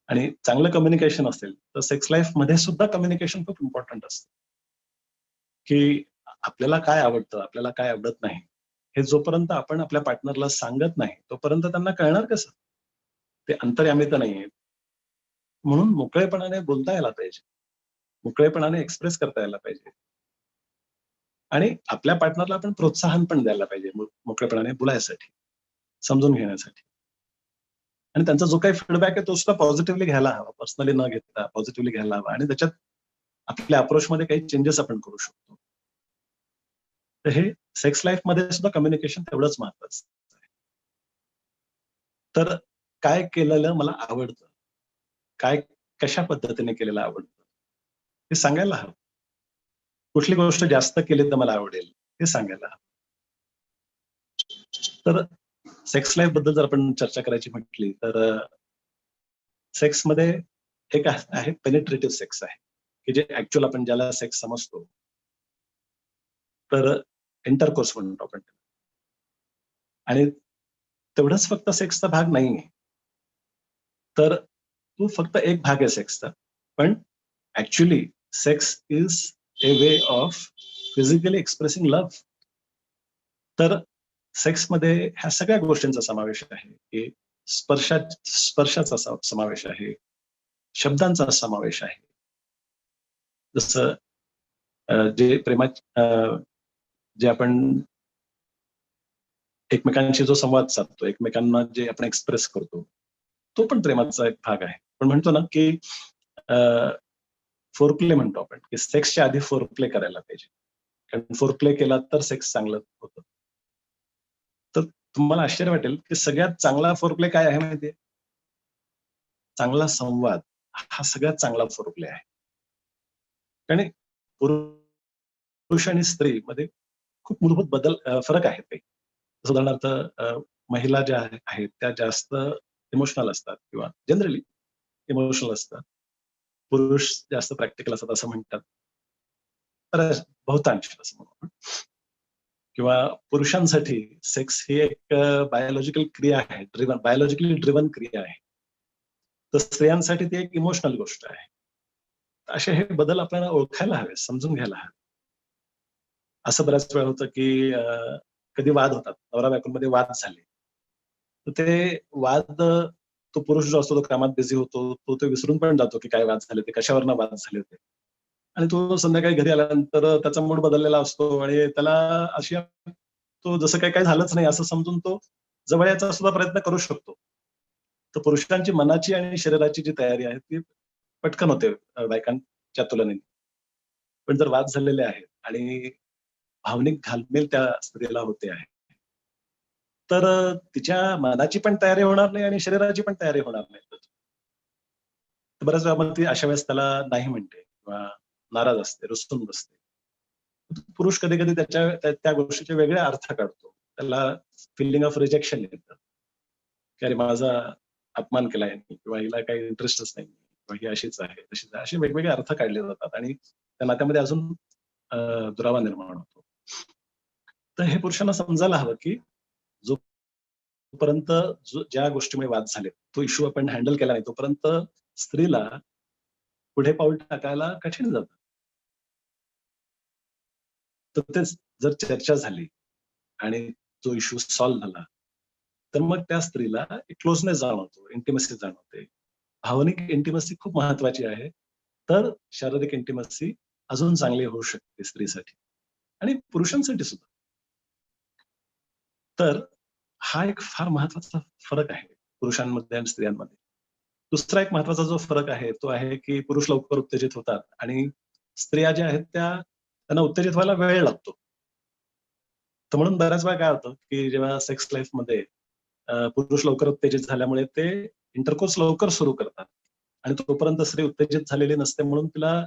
आणि चांगलं कम्युनिकेशन असेल, तर सेक्स लाईफमध्ये सुद्धा कम्युनिकेशन खूप इम्पोर्टंट असतं. की आपल्याला काय आवडतं, आपल्याला काय आवडत नाही, हे जोपर्यंत आपण आपल्या पार्टनरला सांगत नाही तोपर्यंत त्यांना कळणार कसं? ते अंतर्यामी तर नाहीये. म्हणून मोकळेपणाने बोलता यायला पाहिजे, मोकळेपणाने एक्सप्रेस करता यायला पाहिजे आणि आपल्या पार्टनरला आपण प्रोत्साहन पण द्यायला पाहिजे मोकळेपणाने बोलायसाठी, समजून घेण्यासाठी. आणि त्यांचा जो काही फीडबॅक आहे तो सुद्धा पॉझिटिव्हली घ्यायला हवा, पर्सनली न घेता पॉझिटिव्हली घ्यायला हवा आणि त्याच्यात आपल्या अप्रोचमध्ये काही चेंजेस आपण करू शकतो. तर हे सेक्स लाईफ मध्ये सुद्धा कम्युनिकेशन तेवढंच महत्वाचं आहे. तर काय केलेलं मला आवडतं, काय कशा पद्धतीने केलेलं आवडतं हे सांगायला हवं. कुठली गोष्ट जास्त केली तर मला आवडेल हे सांगायला हवं. तर सेक्स लाईफ बद्दल जर आपण चर्चा करायची म्हटली तर सेक्स मध्ये एक आहे पेनिट्रेटिव्ह सेक्स आहे की जे ऍक्च्युअल आपण ज्याला सेक्स समजतो, तर इंटरकोर्स म्हणतो आपण. आणि तेवढंच फक्त सेक्सचा भाग नाहीये, तर तो फक्त एक भाग आहे सेक्सचा. पण actually sex is a way of physically expressing love. तर सेक्समध्ये ह्या सगळ्या गोष्टींचा समावेश आहे की स्पर्शाचा समावेश आहे, शब्दांचा समावेश आहे. जसं जे जे आपण एकमेकांशी जो संवाद साधतो, एकमेकांना जे आपण एक्सप्रेस करतो, तो पण प्रेमाचा एक भाग आहे. पण म्हणतो ना की फोरप्ले म्हणतो आपण की सेक्सच्या आधी फोरप्ले करायला पाहिजे, कारण फोरप्ले केला तर सेक्स चांगलं होतं. तर तुम्हाला आश्चर्य वाटेल की सगळ्यात चांगला फोरप्ले काय आहे माहितीये? चांगला संवाद हा सगळ्यात चांगला फोरप्ले आहे. आणि पुरुष आणि स्त्री मध्ये खूप मूलभूत फरक आहेत काही. उदाहरणार्थ महिला ज्या आहेत त्या जास्त इमोशनल असतात किंवा जनरली इमोशनल असतात. पुरुष जास्त प्रॅक्टिकल असतात असं म्हणतात. तर बहुतांश असं म्हणू आपण. किंवा पुरुषांसाठी सेक्स ही एक बायोलॉजिकल क्रिया आहे, बायोलॉजिकली ड्रिव्हन क्रिया आहे. तर स्त्रियांसाठी ती एक इमोशनल गोष्ट आहे. असे हे बदल आपल्याला ओळखायला हवे, समजून घ्यायला हवे. असं बऱ्याच वेळा होतं की कधी वाद होतात, नवरा बायकोमध्ये वाद झाले, तर ते वाद तो पुरुष जो असतो तो कामात बिझी होतो, तो ते विसरून पण जातो की काय वाद झाले ते, कशावरनं वाद झाले होते. आणि तो संध्याकाळी घरी आल्यानंतर त्याचा मूड बदललेला असतो आणि त्याला अशी तो जसं काही काही झालंच नाही असं समजून तो जवळ यायचा सुद्धा प्रयत्न करू शकतो. तर पुरुषांची मनाची आणि शरीराची जी तयारी आहे ती पटकन होते बायकांच्या तुलनेने. पण जर वाद झालेले आहेत आणि भावनिक घालमेल त्या स्त्रीला होते आहे, तर तिच्या मनाची पण तयारी होणार नाही आणि शरीराची पण तयारी होणार नाही. तर बऱ्याच वेळा मग ती अशा वेळेस त्याला नाही म्हणते किंवा नाराज असते, रुसून बसते. पुरुष कधी कधी त्या गोष्टीचे वेगळे अर्थ काढतो. त्याला फिलिंग ऑफ रिजेक्शन येतं की अरे माझा अपमान केला यांनी किंवा हिला काही इंटरेस्टच नाही किंवा ही अशीच आहे तशीच आहे, असे वेगवेगळे अर्थ काढले जातात आणि त्या नात्यामध्ये अजून दुरावा निर्माण होतो. तर हे पुरुषांना समजायला हवं की जोपर्यंत ज्या गोष्टीमुळे वाद झाले तो इश्यू आपण हँडल केला नाही तोपर्यंत स्त्रीला पुढे पाऊल टाकायला कठीण जातं. तर तेच जर चर्चा झाली आणि तो इश्यू सॉल्व्ह झाला, तर मग त्या स्त्रीला एक क्लोजनेस जाणवतो, इंटिमसी जाणवते. भावनिक इंटिमसी खूप महत्वाची आहे. तर शारीरिक इंटिमसी अजून चांगली होऊ शकते स्त्रीसाठी आणि पुरुषांसाठी सुद्धा. तर हा एक फार महत्वाचा फरक आहे पुरुषांमध्ये आणि स्त्रियांमध्ये. दुसरा एक महत्वाचा जो फरक आहे तो आहे की पुरुष लवकर उत्तेजित होतात आणि स्त्रिया ज्या आहेत त्यांना उत्तेजित व्हायला वेळ लागतो. तर म्हणून बऱ्याच वेळा काय होतं की जेव्हा सेक्स लाईफ मध्ये पुरुष लवकर उत्तेजित झाल्यामुळे ते इंटरकोर्स लवकर सुरू करतात आणि तोपर्यंत स्त्री उत्तेजित झालेली नसते म्हणून तिला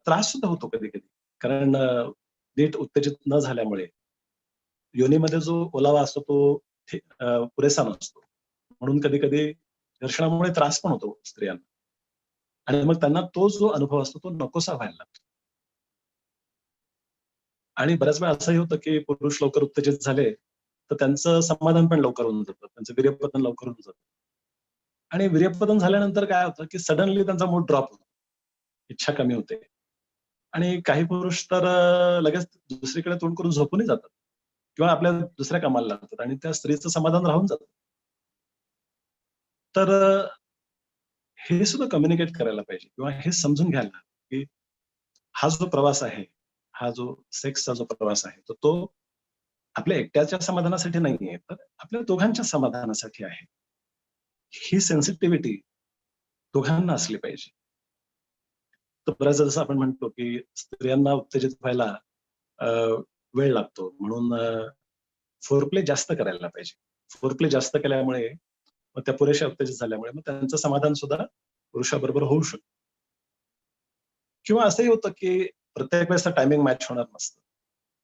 त्रास सुद्धा होतो कधी कधी. कारण नीट उत्तेजित न झाल्यामुळे योनीमध्ये जो ओलावा असतो तो पुरेसा नसतो. म्हणून कधी कधी घर्षणामुळे त्रास पण होतो स्त्रियांना आणि मग त्यांना तो जो अनुभव असतो तो नकोसा व्हायला लागतो. आणि बऱ्याच वेळा असंही होतं की पुरुष लवकर उत्तेजित झाले तर त्यांचं समाधान पण लवकर होऊन जातं, त्यांचं वीर्यपतन लवकर होऊन जातं. आणि वीर्यपतन झाल्यानंतर काय होतं की सडनली त्यांचा मूड ड्रॉप होतो, इच्छा कमी होते आणि काही पुरुष तर लगेच दुसरीकडे तोंड करून झोपूनही जातात किंवा आपल्या दुसऱ्या कामाला लागतात आणि त्या स्त्रीचं समाधान राहून जातं. तर हे सुद्धा कम्युनिकेट करायला पाहिजे किंवा हे समजून घ्यायला की हा जो प्रवास आहे, हा जो सेक्सचा जो प्रवास आहे, तर तो आपल्या एकट्याच्या समाधानासाठी नाहीये, तर आपल्या दोघांच्या समाधानासाठी आहे. ही सेन्सिटिव्हिटी दोघांना असली पाहिजे. तर बऱ्याचदा जसं आपण म्हणतो की स्त्रियांना उत्तेजित व्हायला अ, वेळ लागतो म्हणून फोरप्ले जास्त करायला पाहिजे. फोरप्ले जास्त केल्यामुळे मग त्या पुरेशा उत्तेजित झाल्यामुळे मग त्यांचं समाधान सुद्धा पुरुषाबरोबर होऊ शकतं. किंवा असंही होतं की प्रत्येक वेळेस टायमिंग मॅच होणार नसतं.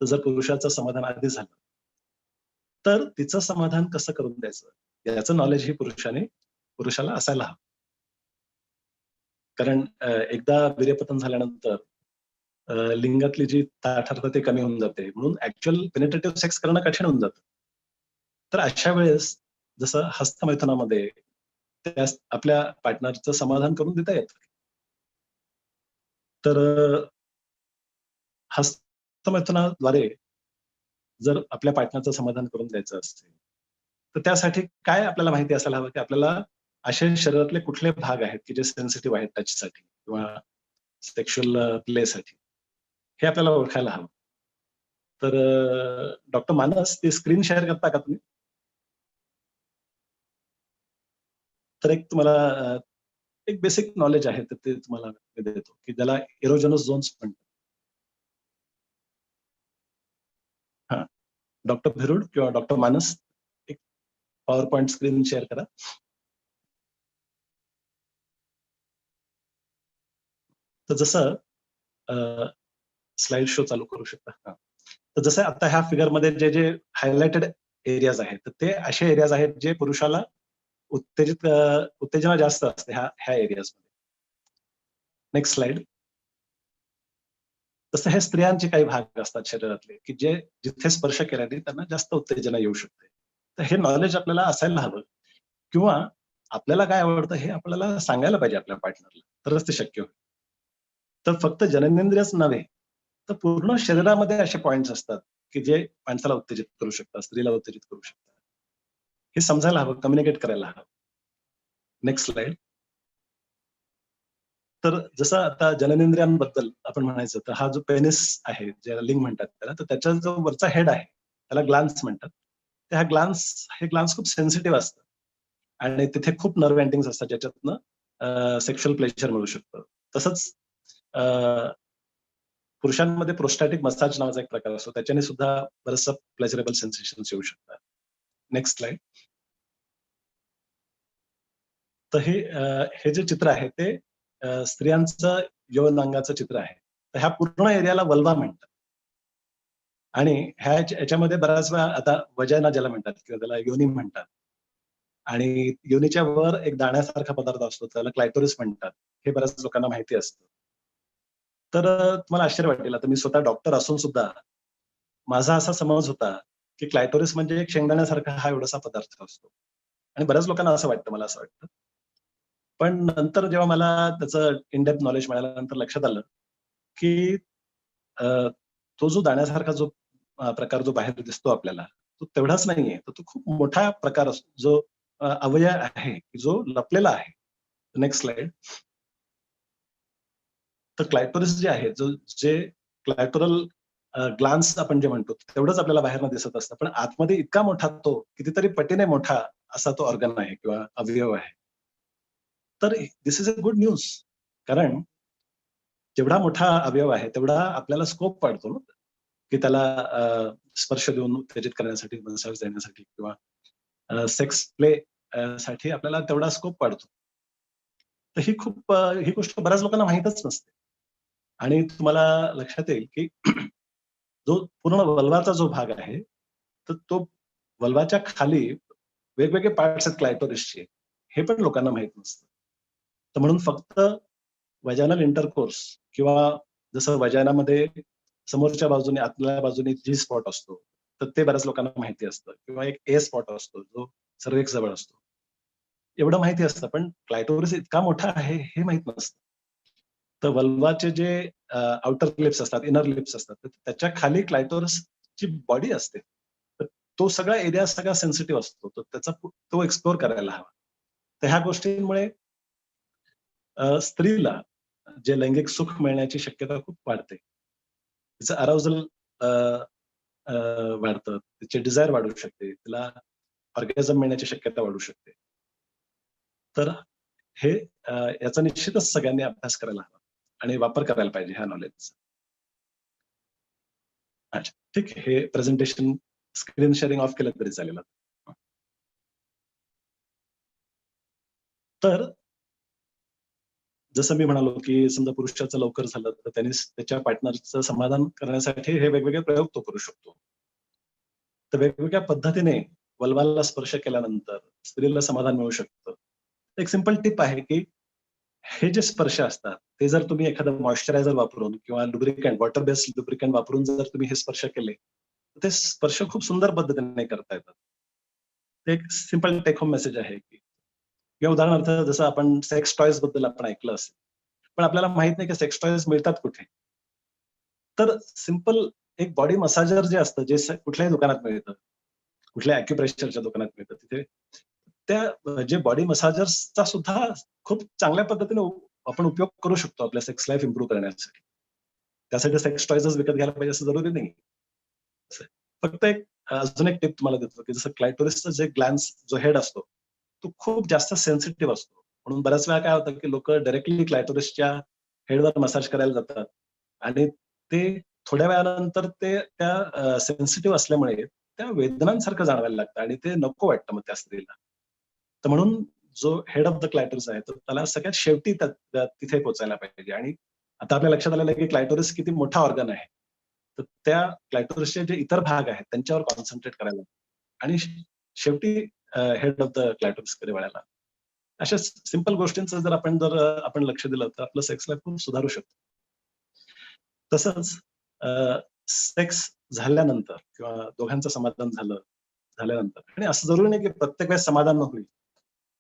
तर जर पुरुषाचं समाधान आधी झालं, तर तिचं समाधान कसं करून द्यायचं याचं नॉलेज ही पुरुषाला असायला हवं. कारण एकदा वीर्यपतन झाल्यानंतर लिंगातली जी ताठरता ती कमी होऊन जाते म्हणून ऍक्च्युअल पेनिट्रेटिव्ह सेक्स करणं कठीण होऊन जातं. तर अशा वेळेस जसं हस्तमैथुनामध्ये त्या आपल्या पार्टनरचं समाधान करून देता येतं. तर हस्तमैथुनाद्वारे जर आपल्या पार्टनरचं समाधान करून द्यायचं असेल, तर त्यासाठी काय आपल्याला माहिती असायला हवं की आपल्याला असे शरीरातले कुठले भाग आहेत की जे सेन्सिटिव्ह आहेत टचसाठी किंवा सेक्शुअल प्लेसाठी, हे आपल्याला ओळखायला हवं. तर डॉक्टर मानस ती स्क्रीन शेअर करता का तुम्ही? तर एक तुम्हाला एक बेसिक नॉलेज आहे तर ते तुम्हाला मी देतो की ज्याला एरोजनस झोन्स म्हणतात. हा, डॉक्टर भिरुड किंवा डॉक्टर मानस एक पॉवर पॉइंट स्क्रीन शेअर करा. तर जसं स्लाइड शो चालू करू शकता. हा. तर जसं आता ह्या फिगरमध्ये जे जे हायलाइटेड एरियाज आहेत तर ते असे एरियाज आहेत जे पुरुषाला उत्तेजना जास्त असते ह्या ह्या एरियाजमध्ये. Next slide. तसं हे स्त्रियांचे काही भाग असतात शरीरातले की जे जिथे स्पर्श केल्याने त्यांना जास्त उत्तेजना येऊ शकते. तर हे नॉलेज आपल्याला असायला हवं किंवा आपल्याला काय आवडतं हे आपल्याला सांगायला पाहिजे आपल्या पार्टनरला, तरच ते शक्य होईल. तर फक्त जननेंद्रियच नव्हे तर पूर्ण शरीरामध्ये असे पॉइंट्स असतात की जे माणसाला उत्तेजित करू शकतात, स्त्रीला उत्तेजित करू शकतात. हे समजायला हवं, कम्युनिकेट करायला हवं. Next slide. तर जसं आता जननेंद्रियांबद्दल आपण म्हणायचं तर हा जो पेनिस आहे ज्याला लिंग म्हणतात त्याला, तर त्याचा जो वरचा हेड आहे त्याला ग्लान्स म्हणतात. तर हे ग्लान्स खूप सेन्सिटिव्ह असतं आणि तिथे खूप नर्व्ह एंडिंग्स असतात ज्याच्यातनं सेक्शुअल प्लेजर मिळू शकतं. तसंच पुरुषांमध्ये प्रोस्टॅटिक मसाज नावाचा एक प्रकार असतो, त्याच्याने सुद्धा बरंचसं प्लेजरेबल सेन्सेशन येऊ शकतात. Next slide. तर हे जे चित्र आहे ते स्त्रियांचं यौनांगाचं चित्र आहे. तर ह्या पूर्ण एरियाला वल्वा म्हणतात. आणि ह्याच्यामध्ये बऱ्याच वेळा आता वजायना ज्याला म्हणतात किंवा त्याला योनी म्हणतात. आणि योनीच्या वर एक दाण्यासारखा पदार्थ असतो त्याला क्लायटोरिस म्हणतात. हे बऱ्याच लोकांना माहिती असतं. तर तुम्हाला आश्चर्य वाटेल, आता मी स्वतः डॉक्टर असून सुद्धा माझा असा समज होता की क्लायटोरिस म्हणजे एक शेंगदाण्यासारखा हा एवढासा पदार्थ असतो. आणि बऱ्याच लोकांना असं वाटतं, मला असं वाटतं. पण नंतर जेव्हा मला त्याचं इन डेप्थ नॉलेज मिळाल्यानंतर लक्षात आलं की अ, तो जो दाण्यासारखा जो प्रकार जो बाहेर दिसतो आपल्याला, तो तेवढाच नाहीये. तर तो खूप मोठा प्रकार असतो जो अवयव आहे जो लपलेला आहे. Next slide. तर क्लायटोरिस जे आहे जे क्लायटोरल ग्लान्स आपण जे म्हणतो तेवढंच आपल्याला बाहेरनं दिसत असतं, पण आतमध्ये इतका मोठा तो कितीतरी पटीने मोठा असा तो ऑर्गन आहे किंवा अवयव आहे. तर दिस इज अ गुड न्यूज. कारण जेवढा मोठा अवयव आहे तेवढा आपल्याला स्कोप वाढतो ना, की त्याला स्पर्श देऊन उत्तेजित करण्यासाठी, मसाज देण्यासाठी किंवा सेक्स प्ले साठी आपल्याला तेवढा स्कोप वाढतो. तर ही गोष्ट बऱ्याच लोकांना माहीतच नसते. आणि तुम्हाला लक्षात येईल की जो पूर्ण वल्वाचा जो भाग आहे, तर तो वल्वाच्या खाली वेगवेगळे पार्ट्स आहेत क्लायटोरिसचे, हे पण लोकांना माहीत नसतं. तर म्हणून फक्त वजायनल इंटरकोर्स किंवा जसं वजायनामध्ये समोरच्या बाजूने, आतल्या बाजूने जी स्पॉट असतो, तर ते बऱ्याच लोकांना माहिती असतं किंवा एक ए स्पॉट असतो, जो सर्व्हिक्स जवळ असतो. एवढं माहिती असतं, पण क्लायटोरिस इतका मोठा आहे हे माहीत नसतं. तर वल्वाचे जे आउटर लिप्स असतात, इनर लिप्स असतात, तर त्याच्या खाली क्लायटोरसची बॉडी असते. तर तो सगळा एरिया सगळा सेन्सिटिव्ह असतो. तर त्याचा तो एक्सप्लोर करायला हवा. तर ह्या गोष्टींमुळे स्त्रीला जे लैंगिक सुख मिळण्याची शक्यता खूप वाढते. तिचं अराउजल वाढतं, तिचे डिझायर वाढू शकते, तिला ऑर्गॅझम मिळण्याची शक्यता वाढू शकते. तर हे याचा निश्चितच सगळ्यांनी अभ्यास करायला हवा आणि वापर करायला पाहिजे ह्या नॉलेजचा. अच्छा, ठीक आहे. हे प्रेझेंटेशन स्क्रीन शेअरिंग ऑफ केलं तरी चालेल. तर जसं मी म्हणालो, की समजा पुरुषाचं लवकर झालं, तर त्यांनी त्याच्या पार्टनरचं समाधान करण्यासाठी हे वेगवेगळे प्रयोग तो करू शकतो. तर वेगवेगळ्या पद्धतीने वल्वाला स्पर्श केल्यानंतर स्त्रीला समाधान मिळू शकतं. एक सिंपल टिप आहे, की हे जे स्पर्श असतात, ते जर तुम्ही एखादं मॉइश्चरायझर वापरून किंवा लुब्रिकंट, वॉटर बेस्ड लुब्रिकंट वापरून जर तुम्ही हे स्पर्श केले, तर ते स्पर्श खूप सुंदर पद्धतीने करता येतात. ते एक सिंपल टेक होम मेसेज आहे, की किंवा उदाहरणार्थ जसं आपण सेक्स टॉयज बद्दल आपण ऐकलं असेल. पण आपल्याला माहित नाही की सेक्स टॉयज मिळतात कुठे. तर सिंपल एक बॉडी मसाजर जे असतं, जे कुठल्याही दुकानात मिळतं, कुठल्या अॅक्युप्रेशरच्या दुकानात मिळतं, तिथे त्या जे बॉडी मसाजर्सचा सुद्धा खूप चांगल्या पद्धतीने आपण उपयोग करू शकतो आपल्या सेक्स लाईफ इम्प्रूव्ह करण्यासाठी. त्यासाठी सेक्स टॉयजच विकत घ्यायला पाहिजे असं जरुरी नाही. असं आहे. फक्त एक अजून एक टिप तुम्हाला देतो, की जसं क्लायटोरिसचा जे ग्लॅन्स जो हेड असतो, तो खूप जास्त सेन्सिटिव्ह असतो. म्हणून बऱ्याच वेळा काय होतं, की लोकं डायरेक्टली क्लायटोरिसच्या हेडवर मसाज करायला जातात आणि ते थोड्या वेळानंतर ते त्या सेन्सिटिव्ह असल्यामुळे त्या वेदनांसारखं जाणवायला लागतं आणि ते नको वाटतं मग त्या स्त्रीला. तर म्हणून जो हेड ऑफ द क्लायटोरिस आहे, तर त्याला सगळ्यात शेवटी तिथे पोहोचायला पाहिजे. आणि आता आपल्या लक्षात आलेलं आहे, की क्लायटोरिस किती मोठा ऑर्गन आहे. तर त्या क्लायटोरिसचे जे इतर भाग आहेत, त्यांच्यावर कॉन्सन्ट्रेट करायला आणि शेवटी हेड ऑफ द क्लायटोरिसकडे वळायला. अशा सिंपल गोष्टींचं जर आपण लक्ष दिलं, तर आपलं सेक्स लाईफ खूप सुधारू शकतो. तसंच सेक्स झाल्यानंतर किंवा दोघांचं समाधान झाल्यानंतर आणि असं जरुरी नाही, की प्रत्येक वेळेस समाधान होईल.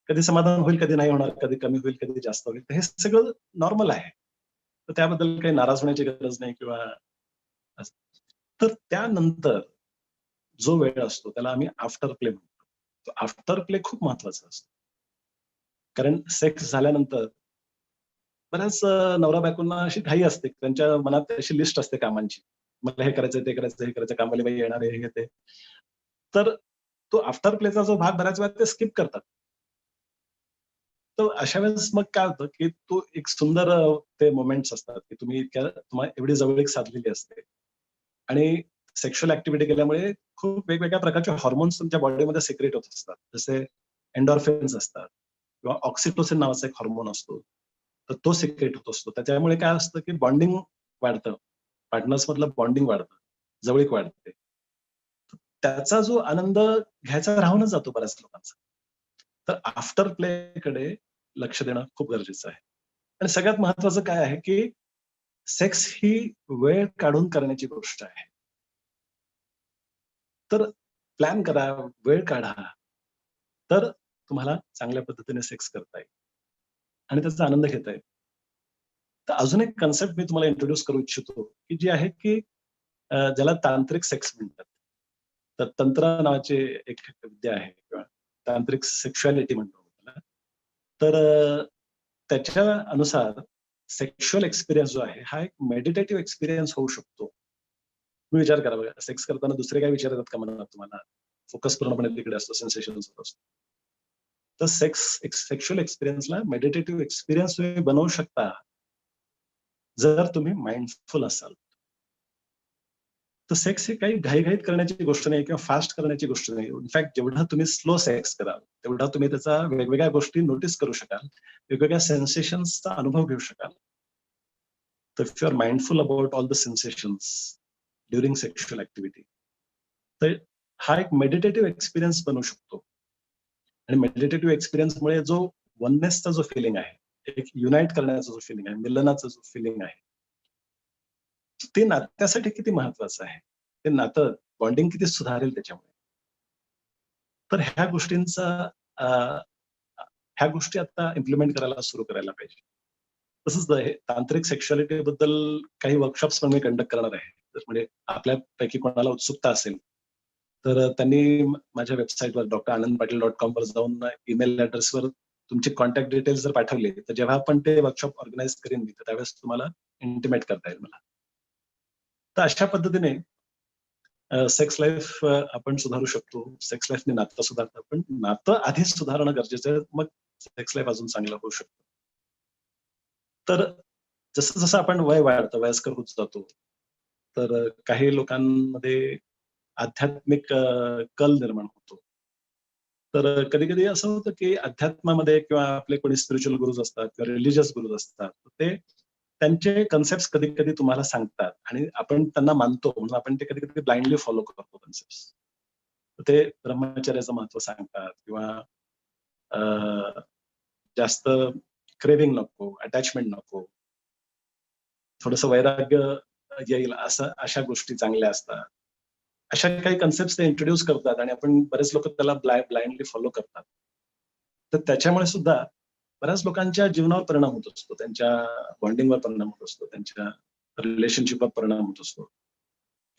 कधी समाधान होईल, कधी नाही होणार, कधी कमी होईल, कधी जास्त होईल. तर हे सगळं नॉर्मल आहे. तर त्याबद्दल काही नाराज होण्याची गरज नाही किंवा असं. तर त्यानंतर जो वेळ असतो त्याला आम्ही आफ्टर प्ले म्हणतो. तो आफ्टर प्ले खूप महत्वाचा असतो. कारण सेक्स झाल्यानंतर बऱ्याच नवरा बायकोंना अशी घाई असते. त्यांच्या मनात अशी लिस्ट असते कामांची. मला हे करायचंय, ते करायचं, हे करायचं, कामवाली बाई येणार आहे, हे ते. तर तो आफ्टर प्लेचा जो भाग बऱ्याच वेळा ते स्किप करतात. तर अशा वेळेस मग काय होतं, की तो एक सुंदर ते मोमेंट्स असतात, की तुम्हाला एवढी जवळीक साधलेली असते. आणि सेक्शुअल ऍक्टिव्हिटी केल्यामुळे खूप वेगवेगळ्या प्रकारचे हॉर्मोन्स तुमच्या बॉडीमध्ये सिक्रेट होत असतात. जसे एन्डॉर्फिन्स असतात किंवा ऑक्सिटोसिन नावाचा एक हार्मोन असतो. तर तो सिक्रेट होत असतो. त्याच्यामुळे काय असतं, की बॉन्डिंग वाढतं. पार्टनर्स मधलं बॉन्डिंग वाढतं, जवळीक वाढते. त्याचा जो आनंद घ्यायचा राहूनच जातो बऱ्याच लोकांचा. तर आफ्टर प्लेकडे लक्ष देणं खूप गरजेचं आहे. आणि सगळ्यात महत्वाचं काय आहे, की सेक्स ही वेळ काढून करण्याची गोष्ट आहे. तर प्लॅन करा, वेळ काढा. तर तुम्हाला चांगल्या पद्धतीने सेक्स करता येईल आणि त्याचा आनंद घेता येईल. तर अजून एक कन्सेप्ट मी तुम्हाला इंट्रोड्यूस करू इच्छितो, की जी आहे, की ज्याला तांत्रिक सेक्स म्हणतात. तर तंत्र नावाची एक विद्या आहे किंवा तांत्रिक सेक्शुअलिटी म्हणतो त्याला. तर त्याच्या अनुसार सेक्शुअल एक्सपिरियन्स जो आहे, हा एक मेडिटेटिव्ह एक्सपिरियन्स होऊ शकतो. तुम्ही विचार करा बघा, सेक्स करताना दुसरे काय विचार येतात का मनात तुम्हाला? फोकस पूर्णपणे तिकडे असतो, सेन्सेशन्स होत असतो. तर सेक्शुअल एक्सपिरियन्सला मेडिटेटिव्ह एक्सपिरियन्स तुम्ही बनवू शकता, जर तुम्ही माइंडफुल असाल. तर सेक्स ही काही घाईघाईत करण्याची गोष्ट नाही किंवा फास्ट करण्याची गोष्ट नाही. इनफॅक्ट जेवढा तुम्ही स्लो सेक्स कराल, तेवढा तुम्ही त्याचा वेगवेगळ्या गोष्टी नोटीस करू शकाल. वेगवेगळ्या सेन्सेशन्सचा अनुभव घेऊ शकाल. तर if you are mindful about all the sensations during sexual activity, तर हा एक मेडिटेटिव्ह एक्सपिरियन्स बनू शकतो. आणि मेडिटेटिव्ह एक्सपिरियन्समुळे जो वननेसचा जो फिलिंग आहे, एक युनाइट करण्याचा जो फिलिंग आहे, मिलनाचा जो फिलिंग आहे, ते नात्यासाठी किती महत्वाचं आहे. ते नातं बॉन्डिंग किती सुधारेल त्याच्यामुळे. तर ह्या गोष्टी आता इम्प्लिमेंट करायला सुरू करायला पाहिजे. तसंच हे तांत्रिक सेक्शुअलिटी बद्दल काही वर्कशॉप्स पण मी कंडक्ट करणार आहे. तर म्हणजे आपल्यापैकी कोणाला उत्सुकता असेल तर त्यांनी माझ्या वेबसाईटवर dranandpatil.com वर जाऊन ईमेल ऍड्रेसवर तुमची कॉन्टॅक्ट डिटेल्स जर पाठवले तर जेव्हा आपण ते वर्कशॉप ऑर्गनाईज करेन मी तर त्यावेळेस तुम्हाला इंटिमेट करता येईल मला. तर अशा पद्धतीने सेक्स लाईफ आपण सुधारू शकतो. सेक्स लाईफने नातं सुधारतं, पण नातं आधीच सुधारणं गरजेचं आहे, मग सेक्स लाईफ अजून चांगलं होऊ शकतं. तर जसं जसं आपण वय वाढतं, वयस्कर होत जातो, तर काही लोकांमध्ये आध्यात्मिक कल निर्माण होतो. तर कधी कधी असं होतं की अध्यात्मामध्ये किंवा आपले कोणी स्पिरिच्युअल गुरुज असतात किंवा रिलिजियस गुरुज असतात, ते त्यांचे कन्सेप्ट कधी कधी तुम्हाला सांगतात आणि आपण त्यांना मानतो म्हणून आपण ते कधी कधी ब्लाइंडली फॉलो करतो कन्सेप्ट. ते ब्रह्मचर्याचं महत्व सांगतात किंवा जास्त क्रेविंग नको, अटॅचमेंट नको, थोडस वैराग्य येईल असं, अशा गोष्टी चांगल्या असतात. अशा काही कन्सेप्ट ते इंट्रोड्यूस करतात आणि आपण बरेच लोक त्याला ब्लाइंडली फॉलो करतात. तर त्याच्यामुळे सुद्धा बऱ्याच लोकांच्या जीवनावर परिणाम होत असतो, त्यांच्या बॉन्डिंगवर परिणाम होत असतो, त्यांच्या रिलेशनशिपवर परिणाम होत असतो.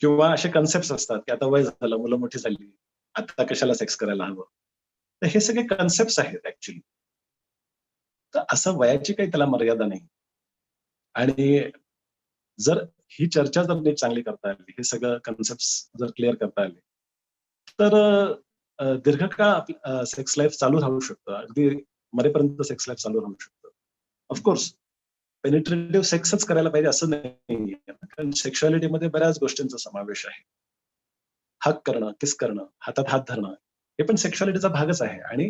किंवा असे कन्सेप्ट असतात की आता वय झालं, मुलं मोठी झाली, आता कशाला सेक्स करायला हवं. तर हे सगळे कन्सेप्ट आहेत ऍक्च्युली. तर असं वयाची काही त्याला मर्यादा नाही. आणि जर ही चर्चा जर नीट चांगली करता आली, हे सगळं कन्सेप्ट जर क्लिअर करता आले, तर दीर्घकाळ सेक्स लाईफ चालू राहू शकतं. अगदी मरेपर्यंत सेक्स लाईफ चालू राहू शकतं. ऑफकोर्स पेनिट्रेटिव्ह सेक्सच करायला पाहिजे असं नाही, कारण सेक्शुअलिटीमध्ये बऱ्याच गोष्टींचा समावेश आहे. हक करणं, किस करणं, हातात हात धरणं, हे पण सेक्शुअलिटीचा भागच आहे. आणि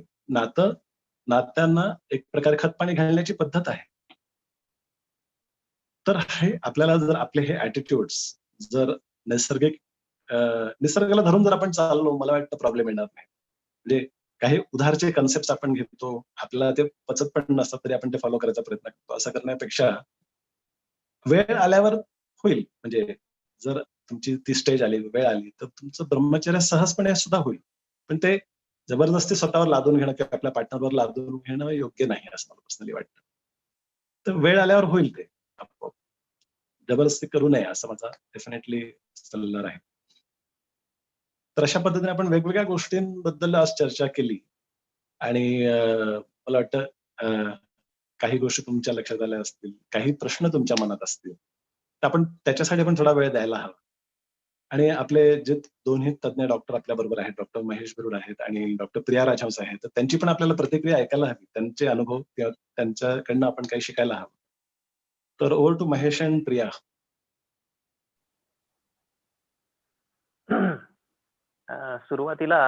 नात्यांना एक प्रकारे खतपाणी घालण्याची पद्धत आहे. तर हे आपल्याला जर आपले हे ऍटिट्यूड्स जर नैसर्गिक निसर्गाला धरून जर आपण चाललो, मला वाटतं प्रॉब्लेम येणार नाही. म्हणजे काही उधारचे कन्सेप्ट आपण घेतो, आपल्याला ते पचत पण नसतात तरी आपण ते फॉलो करायचा प्रयत्न करतो. असं करण्यापेक्षा वेळ आल्यावर होईल. म्हणजे जर तुमची ती स्टेज आली, वेळ आली, तर तुमचं ब्रह्मचर्य सहजपणे सुद्धा होईल. पण ते जबरदस्ती स्वतःवर लादून घेणं किंवा आपल्या पार्टनरवर लादून घेणं योग्य नाही असं मला पर्सनली वाटतं. तर वेळ आल्यावर होईल ते आपोआप. जबरदस्ती करू नये असं माझा डेफिनेटली सल्ला आहे. तर अशा पद्धतीने आपण वेगवेगळ्या गोष्टींबद्दल आज चर्चा केली आणि मला वाटतं काही गोष्टी तुमच्या लक्षात आल्या असतील, काही प्रश्न तुमच्या मनात असतील, तर आपण त्याच्यासाठी पण थोडा वेळ द्यायला हवा. आणि आपले जे दोन्ही तज्ञ डॉक्टर आपल्या बरोबर आहेत, डॉक्टर महेश बिरुड आहेत आणि डॉक्टर प्रिया राजहंस आहेत, तर त्यांची पण आपल्याला प्रतिक्रिया ऐकायला हवी. त्यांचे अनुभव किंवा त्यांच्याकडनं आपण काही शिकायला हवं. तर over to Mahesh and Priya. सुरुवातीला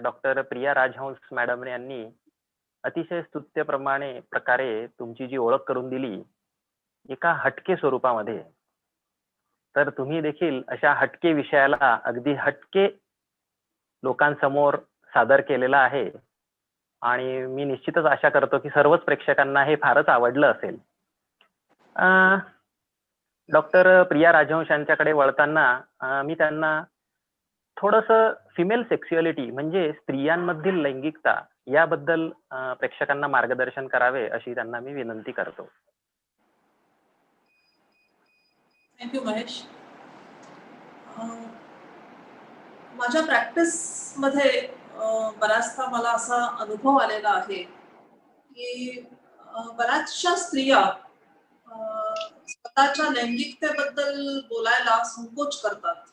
डॉक्टर प्रिया राजहंस मॅडम यांनी अतिशय स्तुत्य प्रकारे तुमची जी ओळख करून दिली एका हटके स्वरूपामध्ये, तर तुम्ही देखील अशा हटके विषयाला अगदी हटके लोकांसमोर सादर केलेला आहे आणि मी निश्चितच आशा करतो की सर्वच प्रेक्षकांना हे फारच आवडलं असेल. डॉक्टर प्रिया राजहंस यांच्याकडे वळताना मी त्यांना थोडंसं फिमेल सेक्शुअलिटी म्हणजे स्त्रियांमधील लैंगिकता याबद्दल प्रेक्षकांना मार्गदर्शन करावे अशी त्यांना मी विनंती करतो. थँक्यू महेश. माझ्या प्रॅक्टिस मध्ये बराचसा मला असा अनुभव आलेला आहे की बऱ्याचशा स्त्रिया स्वतःच्या लैंगिकतेबद्दल बोलायला संकोच करतात.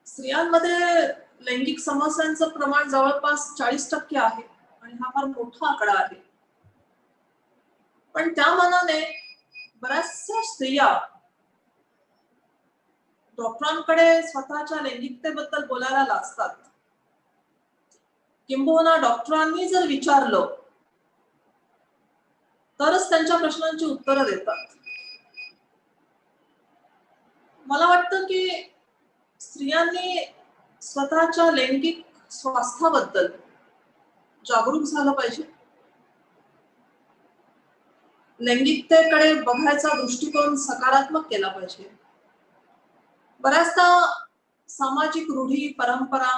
स्त्रियांमध्ये लैंगिक समस्यांचं प्रमाण जवळपास 40% आहे आणि हा फार मोठा आकडा आहे. पण त्या मानाने बऱ्याचशा स्त्रिया डॉक्टरांकडे स्वतःच्या लैंगिकतेबद्दल बोलायला लाजतात. किंबहुना डॉक्टरांनी जर विचारलं तरच त्यांच्या प्रश्नांची उत्तरं देतात. मला वाटतं की स्त्रियांनी स्वतःच्या लैंगिक स्वास्थ्याबद्दल जागरूक झालं पाहिजे. लैंगिकतेकडे बघायचा दृष्टिकोन सकारात्मक केला पाहिजे. बऱ्याचदा सामाजिक रूढी, परंपरा,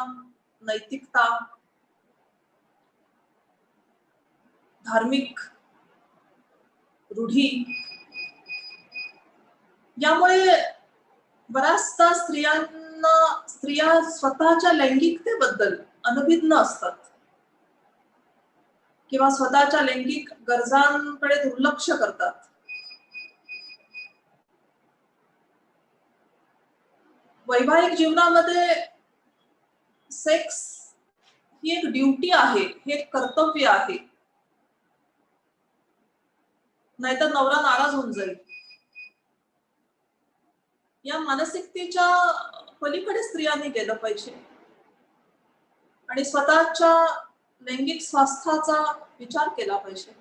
नैतिकता, धार्मिक रूढी यामुळे बऱ्याचदा स्त्रिया स्वतःच्या लैंगिकतेबद्दल अनभिज्ञ असतात किंवा स्वतःच्या लैंगिक गरजांकडे दुर्लक्ष करतात. वैवाहिक जीवनामध्ये सेक्स ही एक ड्युटी आहे, हे एक कर्तव्य आहे, नाहीतर नवरा नाराज होऊन जाईल. या मानसिकतेच्या पलीकडे स्त्रियांनी गेलं पाहिजे आणि स्वतःच्या लैंगिक स्वास्थ्याचा विचार केला पाहिजे.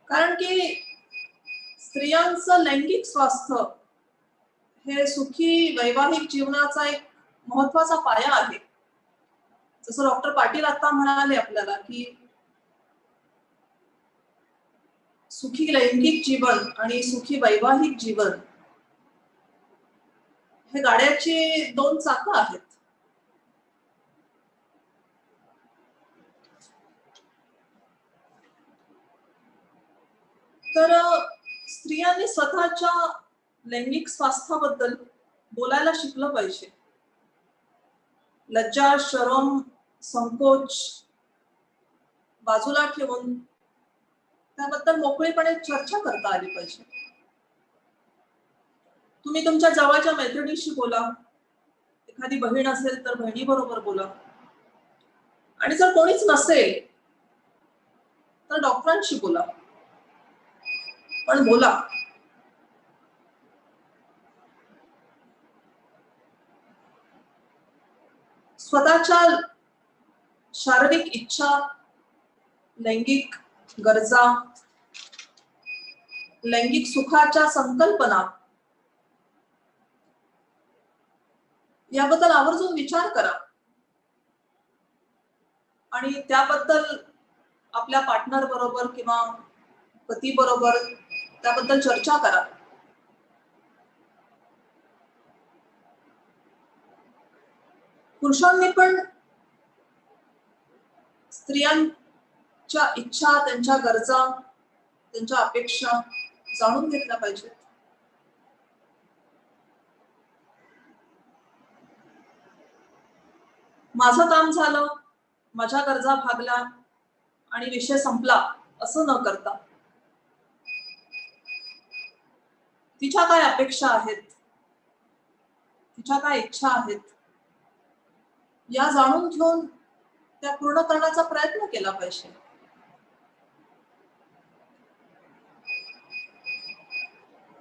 कारण की स्त्रियांचं लैंगिक स्वास्थ्य हे सुखी वैवाहिक जीवनाचा एक महत्वाचा पाया आहे. जसं डॉक्टर पाटील आता म्हणाले आपल्याला की सुखी लैंगिक जीवन आणि सुखी वैवाहिक जीवन हे गाड्याची दोन चाकं आहेत. तर स्त्रियांनी स्वतःच्या लैंगिक स्वास्थ्याबद्दल बोलायला शिकलं पाहिजे. लज्जा, शरम, संकोच बाजूला ठेवून त्याबद्दल मोकळेपणे चर्चा करता आली पाहिजे. तुम्ही तुमच्या जवळच्या मैत्रिणीशी बोला, एखादी बहीण असेल तर बहिणी बरोबर बोला, आणि जर कोणीच नसेल तर डॉक्टरांशी बोला, पण बोला. स्वतःच्या शारीरिक इच्छा, लैंगिक गरजा, लैंगिक सुखाच्या संकल्पना याबद्दल आवर्जून विचार करा आणि त्याबद्दल आपल्या पार्टनर बरोबर किंवा पती बरोबर त्याबद्दल चर्चा करा. पुरुषांनी पण स्त्रियांच्या इच्छा, त्यांच्या गरजा, त्यांच्या अपेक्षा जाणून घेतल्या पाहिजेत. माझं काम झालं, माझ्या गरजा भागल्या आणि विषय संपला असं न करता तिच्या काय अपेक्षा आहेत, तिच्या काय इच्छा आहेत या जाणून घेऊन त्या पूर्ण करण्याचा प्रयत्न केला पाहिजे.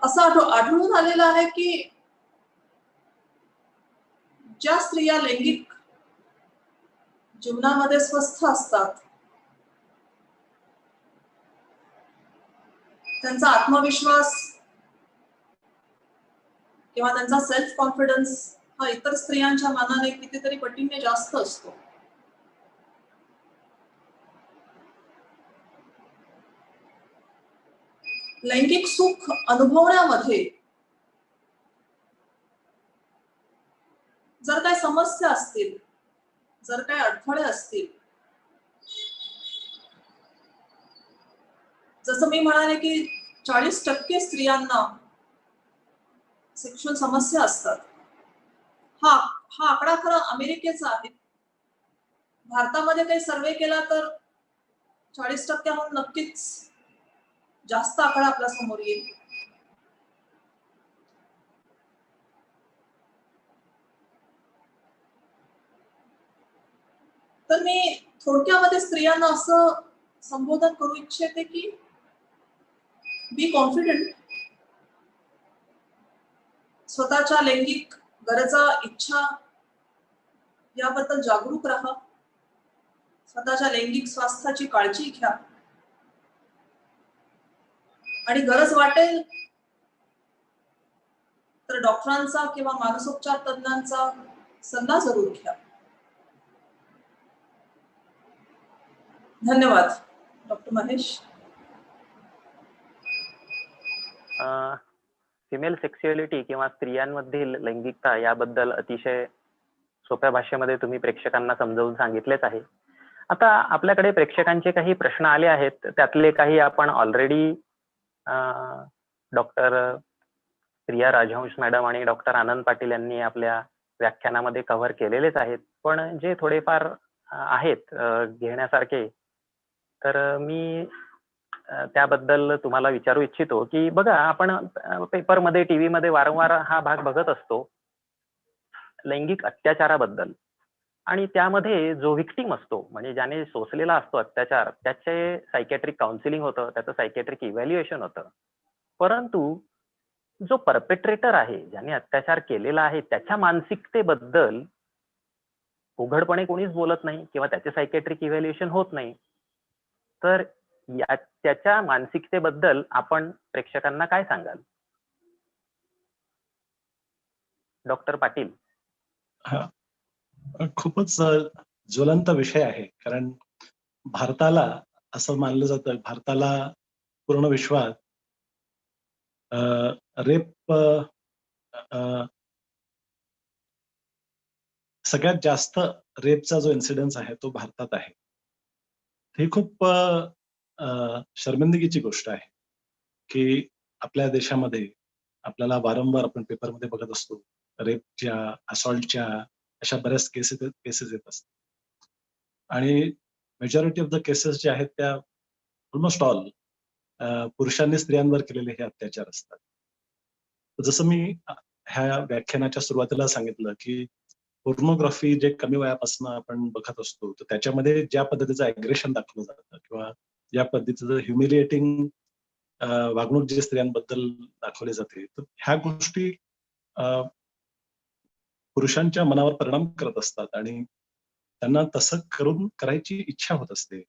असं आढळून आलेलं आहे की ज्या स्त्रिया लैंगिक जीवनामध्ये स्वस्थ असतात त्यांचा आत्मविश्वास किंवा त्यांचा सेल्फ कॉन्फिडन्स हा इतर स्त्रियांच्या मानाने कितीतरी पटीने जास्त असतो. लैंगिक सुख अनुभवण्यामध्ये जर काही समस्या असतील, जर काही अडथळे असतील, जसं मी म्हणाले की 40% स्त्रियांना सेक्शुअल समस्या असतात. हा आकडा खरं अमेरिकेचा आहे. भारतामध्ये काही सर्वे केला तर 40%हून नक्कीच जास्त आकडा आपल्या समोर येईल. तर मी थोडक्यामध्ये स्त्रियांना असं संबोधन करू इच्छिते की बी कॉन्फिडंट, स्वतःच्या लैंगिक गरजा, इच्छा याबद्दल जागरूक राहा, स्वतःच्या लैंगिक स्वास्थ्याची काळजी घ्या आणि गरज वाटेल तर डॉक्टरांचा किंवा मानसोपचार तज्ञांचा सल्ला जरूर घ्या. धन्यवाद. डॉक्टर महेश. फिमेल सेक्सुअलिटी किंवा स्त्रियांमधील लैंगिकता याबद्दल अतिशय सोप्या भाषेमध्ये तुम्ही प्रेक्षकांना समजावून सांगितलेच आहे. आता आपल्याकडे प्रेक्षकांचे काही प्रश्न आले आहेत. त्यातले काही आपण ऑलरेडी डॉक्टर प्रिया राजहंस मॅडम आणि डॉक्टर आनंद पाटील यांनी आपल्या व्याख्यानामध्ये कव्हर केलेलेच आहेत. पण जे थोडेफार आहेत घेण्यासारखे, तर मी त्याबद्दल तुम्हाला विचारू इच्छितो, की बघा आपण पेपरमध्ये, टीव्हीमध्ये वारंवार हा भाग बघत असतो, लैंगिक अत्याचाराबद्दल. आणि त्यामध्ये जो व्हिक्टिम असतो, म्हणजे ज्याने सोसलेला असतो अत्याचार, त्याचे सायकियाट्रिक काउन्सिलिंग होतं, त्याचं सायकियाट्रिक इव्हॅल्युएशन होतं. परंतु जो परपेट्रेटर आहे, ज्याने अत्याचार केलेला आहे, त्याच्या मानसिकतेबद्दल उघडपणे कोणीच बोलत नाही किंवा त्याचे सायकियाट्रिक इव्हॅल्युएशन होत नाही. तर त्याच्या मानसिकतेबद्दल आपण प्रेक्षकांना काय सांगाल? डॉक्टर पाटील. हा, खूपच ज्वलंत विषय आहे. कारण भारताला असं मानलं जातं, भारताला पूर्ण विश्वात रेप सगळ्यात जास्त रेपचा जो इन्सिडेन्स आहे तो भारतात आहे. ही खूप शर्मिंदगीची गोष्ट आहे की आपल्या देशामध्ये आपल्याला वारंवार आपण पेपरमध्ये बघत असतो, रेपच्या, असॉल्टच्या अशा बऱ्याच केसेस येत असतात. आणि मेजॉरिटी ऑफ द केसेस ज्या आहेत त्या ऑलमोस्ट ऑल पुरुषांनी स्त्रियांवर केलेले हे अत्याचार असतात. जसं मी ह्या व्याख्यानाच्या सुरुवातीला सांगितलं की पोर्नोग्राफी जे कमी वयापासून आपण बघत असतो, तर त्याच्यामध्ये ज्या पद्धतीचं अग्रेशन दाखवलं जातं किंवा ज्या पद्धतीचं ह्युमिलिएटिंग वागणूक जे स्त्रियांबद्दल दाखवली जाते, तर ह्या गोष्टी पुरुषांच्या मनावर परिणाम करत असतात आणि त्यांना तसं करायची इच्छा होत असते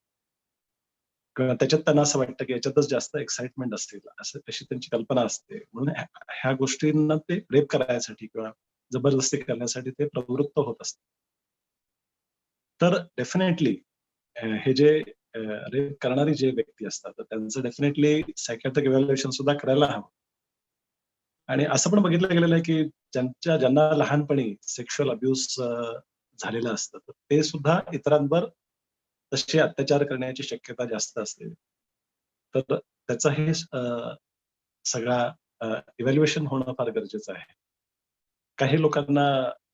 किंवा त्याच्यात त्यांना असं वाटतं की याच्यातच जास्त एक्साइटमेंट असेल, असं अशी त्यांची कल्पना असते. म्हणून ह्या गोष्टींना ते रेप करायसाठी किंवा जबरदस्ती करण्यासाठी ते प्रवृत्त होत असतात. तर डेफिनेटली हे जे रेप करणारी जे व्यक्ती असतात, तर त्यांचं डेफिनेटली सायकियाट्रिक इव्हॅल्युएशन सुद्धा करायला हवं. आणि असं पण बघितलं गेलेलं आहे की ज्यांना लहानपणी सेक्शुअल अब्यूज झालेलं असतं, तर ते सुद्धा इतरांवर तसे अत्याचार करण्याची शक्यता जास्त असते. तर त्याचा हे सगळा इव्हॅल्युएशन होणं फार गरजेचं आहे. काही लोकांना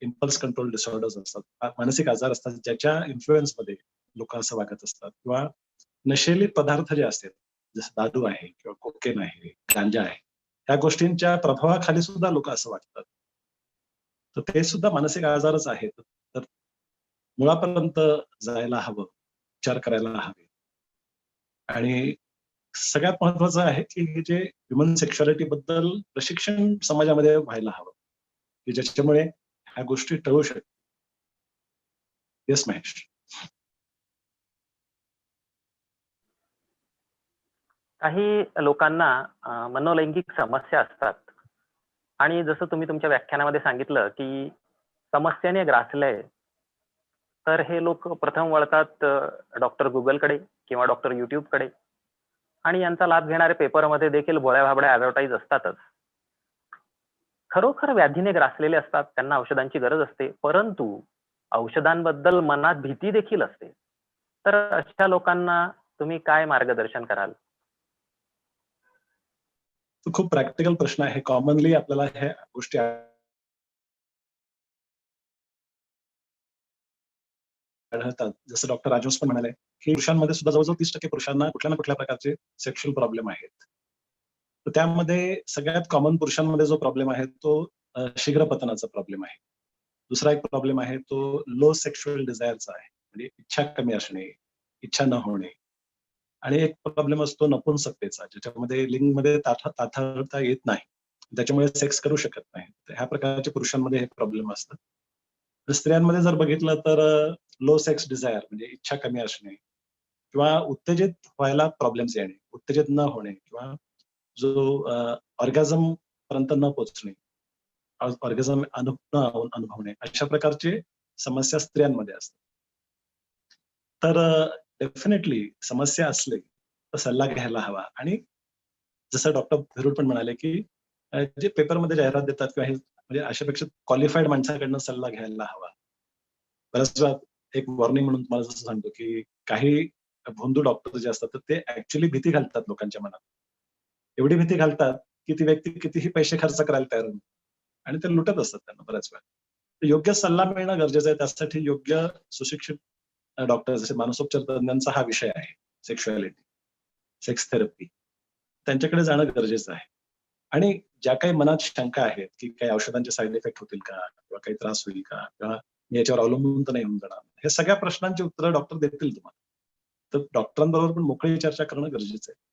इम्पल्स कंट्रोल डिसऑर्डर्स असतात, मानसिक आजार असतात, ज्याच्या इन्फ्लुएन्समध्ये लोक असं वागत असतात किंवा नशेली पदार्थ जे असतात, जसं दारू आहे किंवा कोकेन आहे, गांजा आहे, ह्या गोष्टींच्या प्रभावाखाली सुद्धा लोक असं वागतात. तर ते सुद्धा मानसिक आजारच आहेत. तर मुळापर्यंत जायला हवं, उपचार करायला हवे. आणि सगळ्यात महत्वाचं आहे की हे जे ह्युमन सेक्शुअलिटी बद्दल प्रशिक्षण समाजामध्ये व्हायला हवं, की ज्याच्यामुळे ह्या गोष्टी टळू शकतात. येस महेश. काही लोकांना मनोलैंगिक समस्या असतात आणि जसं तुम्ही तुमच्या व्याख्यानामध्ये सांगितलं की समस्येने ग्रासलंय, तर हे लोक प्रथम वळतात डॉक्टर गुगलकडे किंवा डॉक्टर युट्यूबकडे आणि यांचा लाभ घेणारे पेपरमध्ये देखील भोळ्या भाबड्या ऍडव्हर्टाईज असतातच. खरोखर व्याधीने ग्रासलेले असतात, त्यांना औषधांची गरज असते, परंतु औषधांबद्दल मनात भीती देखील असते. तर अशा लोकांना तुम्ही काय मार्गदर्शन कराल? तो खूप प्रॅक्टिकल प्रश्न आहे. कॉमनली आपल्याला ह्या गोष्टी आढळतात. जसं डॉक्टर राजहंस पण म्हणाले की पुरुषांमध्ये सुद्धा जवळजवळ 30% पुरुषांना कुठल्या ना कुठल्या प्रकारचे सेक्शुअल प्रॉब्लेम आहेत. तर त्यामध्ये सगळ्यात कॉमन पुरुषांमध्ये जो प्रॉब्लेम आहे तो शीघ्रपतनाचा प्रॉब्लेम आहे. दुसरा एक प्रॉब्लेम आहे तो लो सेक्शुअल डिझायरचा आहे, म्हणजे इच्छा कमी असणे, इच्छा न होणे. आणि एक प्रॉब्लेम असतो नपुंसकतेचा, ज्याच्यामध्ये लिंगमध्ये ताठरता येत नाही, त्याच्यामुळे सेक्स करू शकत नाही. तर ह्या प्रकारचे पुरुषांमध्ये हे प्रॉब्लेम असतात. तर स्त्रियांमध्ये जर बघितलं तर लो सेक्स डिझायर म्हणजे इच्छा कमी असणे किंवा उत्तेजित व्हायला प्रॉब्लेम्स येणे, उत्तेजित न होणे किंवा जो ऑर्गॅझम पर्यंत न पोहोचणे, ऑर्गॅझम अनुभवणे, अशा प्रकारचे समस्या स्त्रियांमध्ये असतात. तर डेफिनेटली समस्या असले तर सल्ला घ्यायला हवा. आणि जसं डॉक्टर भिरुड पण म्हणाले की जे पेपरमध्ये जाहिरात देतात किंवा हे म्हणजे अशापेक्षा क्वालिफाईड माणसाकडनं सल्ला घ्यायला हवा. बऱ्याच वेळा एक वॉर्निंग म्हणून तुम्हाला जसं सांगतो की काही भोंदू डॉक्टर जे असतात तर ते ऍक्च्युली भीती घालतात लोकांच्या मनात. एवढी भीती घालतात की ती व्यक्ती कितीही पैसे खर्च करायला तयार होईल आणि ते लुटत असतात त्यांना बऱ्याच वेळा. तर योग्य सल्ला मिळणं गरजेचं आहे. त्यासाठी योग्य सुशिक्षित डॉक्टर जसे मानसोपचार तज्ञांचा हा विषय आहे, सेक्शुअलिटी, सेक्स थेरपी, त्यांच्याकडे जाणं गरजेचं आहे. आणि ज्या काही मनात शंका आहेत की काही औषधांचे साईड इफेक्ट होतील का किंवा काही त्रास होईल का किंवा मी याच्यावर अवलंबून तर नाही होऊन जाणार, हे सगळ्या प्रश्नांची उत्तरं डॉक्टर देतील तुम्हाला. तर डॉक्टरांबरोबर पण मोकळी चर्चा करणं गरजेचं आहे.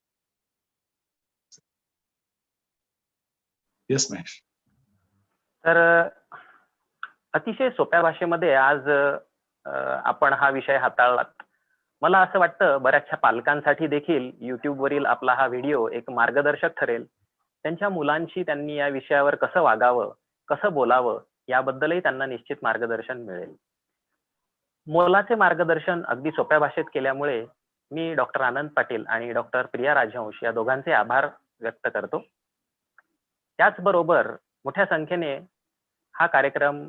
येस महेश. तर अतिशय सोप्या भाषेमध्ये आज आपण हा विषय हाताळलात. मला असं वाटतं बऱ्याचशा पालकांसाठी देखील YouTube वरील आपला हा व्हिडिओ एक मार्गदर्शक ठरेल. त्यांच्या मुलांशी त्यांनी या विषयावर कसं वागावं, कसं बोलावं याबद्दलही त्यांना निश्चित मार्गदर्शन मिळेल. मोलाचे मार्गदर्शन अगदी सोप्या भाषेत केल्यामुळे मी डॉक्टर आनंद पाटील आणि डॉक्टर प्रिया राजहंस या दोघांचे आभार व्यक्त करतो. त्याचबरोबर मोठ्या संख्येने हा कार्यक्रम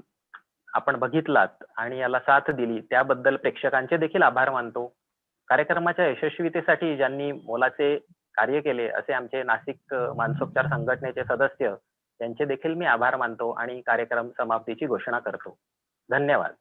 आपण बघितलात आणि याला साथ दिली त्याबद्दल प्रेक्षकांचे देखील आभार मानतो. कार्यक्रमाच्या यशस्वीतेसाठी ज्यांनी मोलाचे कार्य केले असे आमचे नाशिक मानसोपचार संघटनेचे सदस्य यांचे देखील मी आभार मानतो आणि कार्यक्रम समाप्तीची घोषणा करतो. धन्यवाद.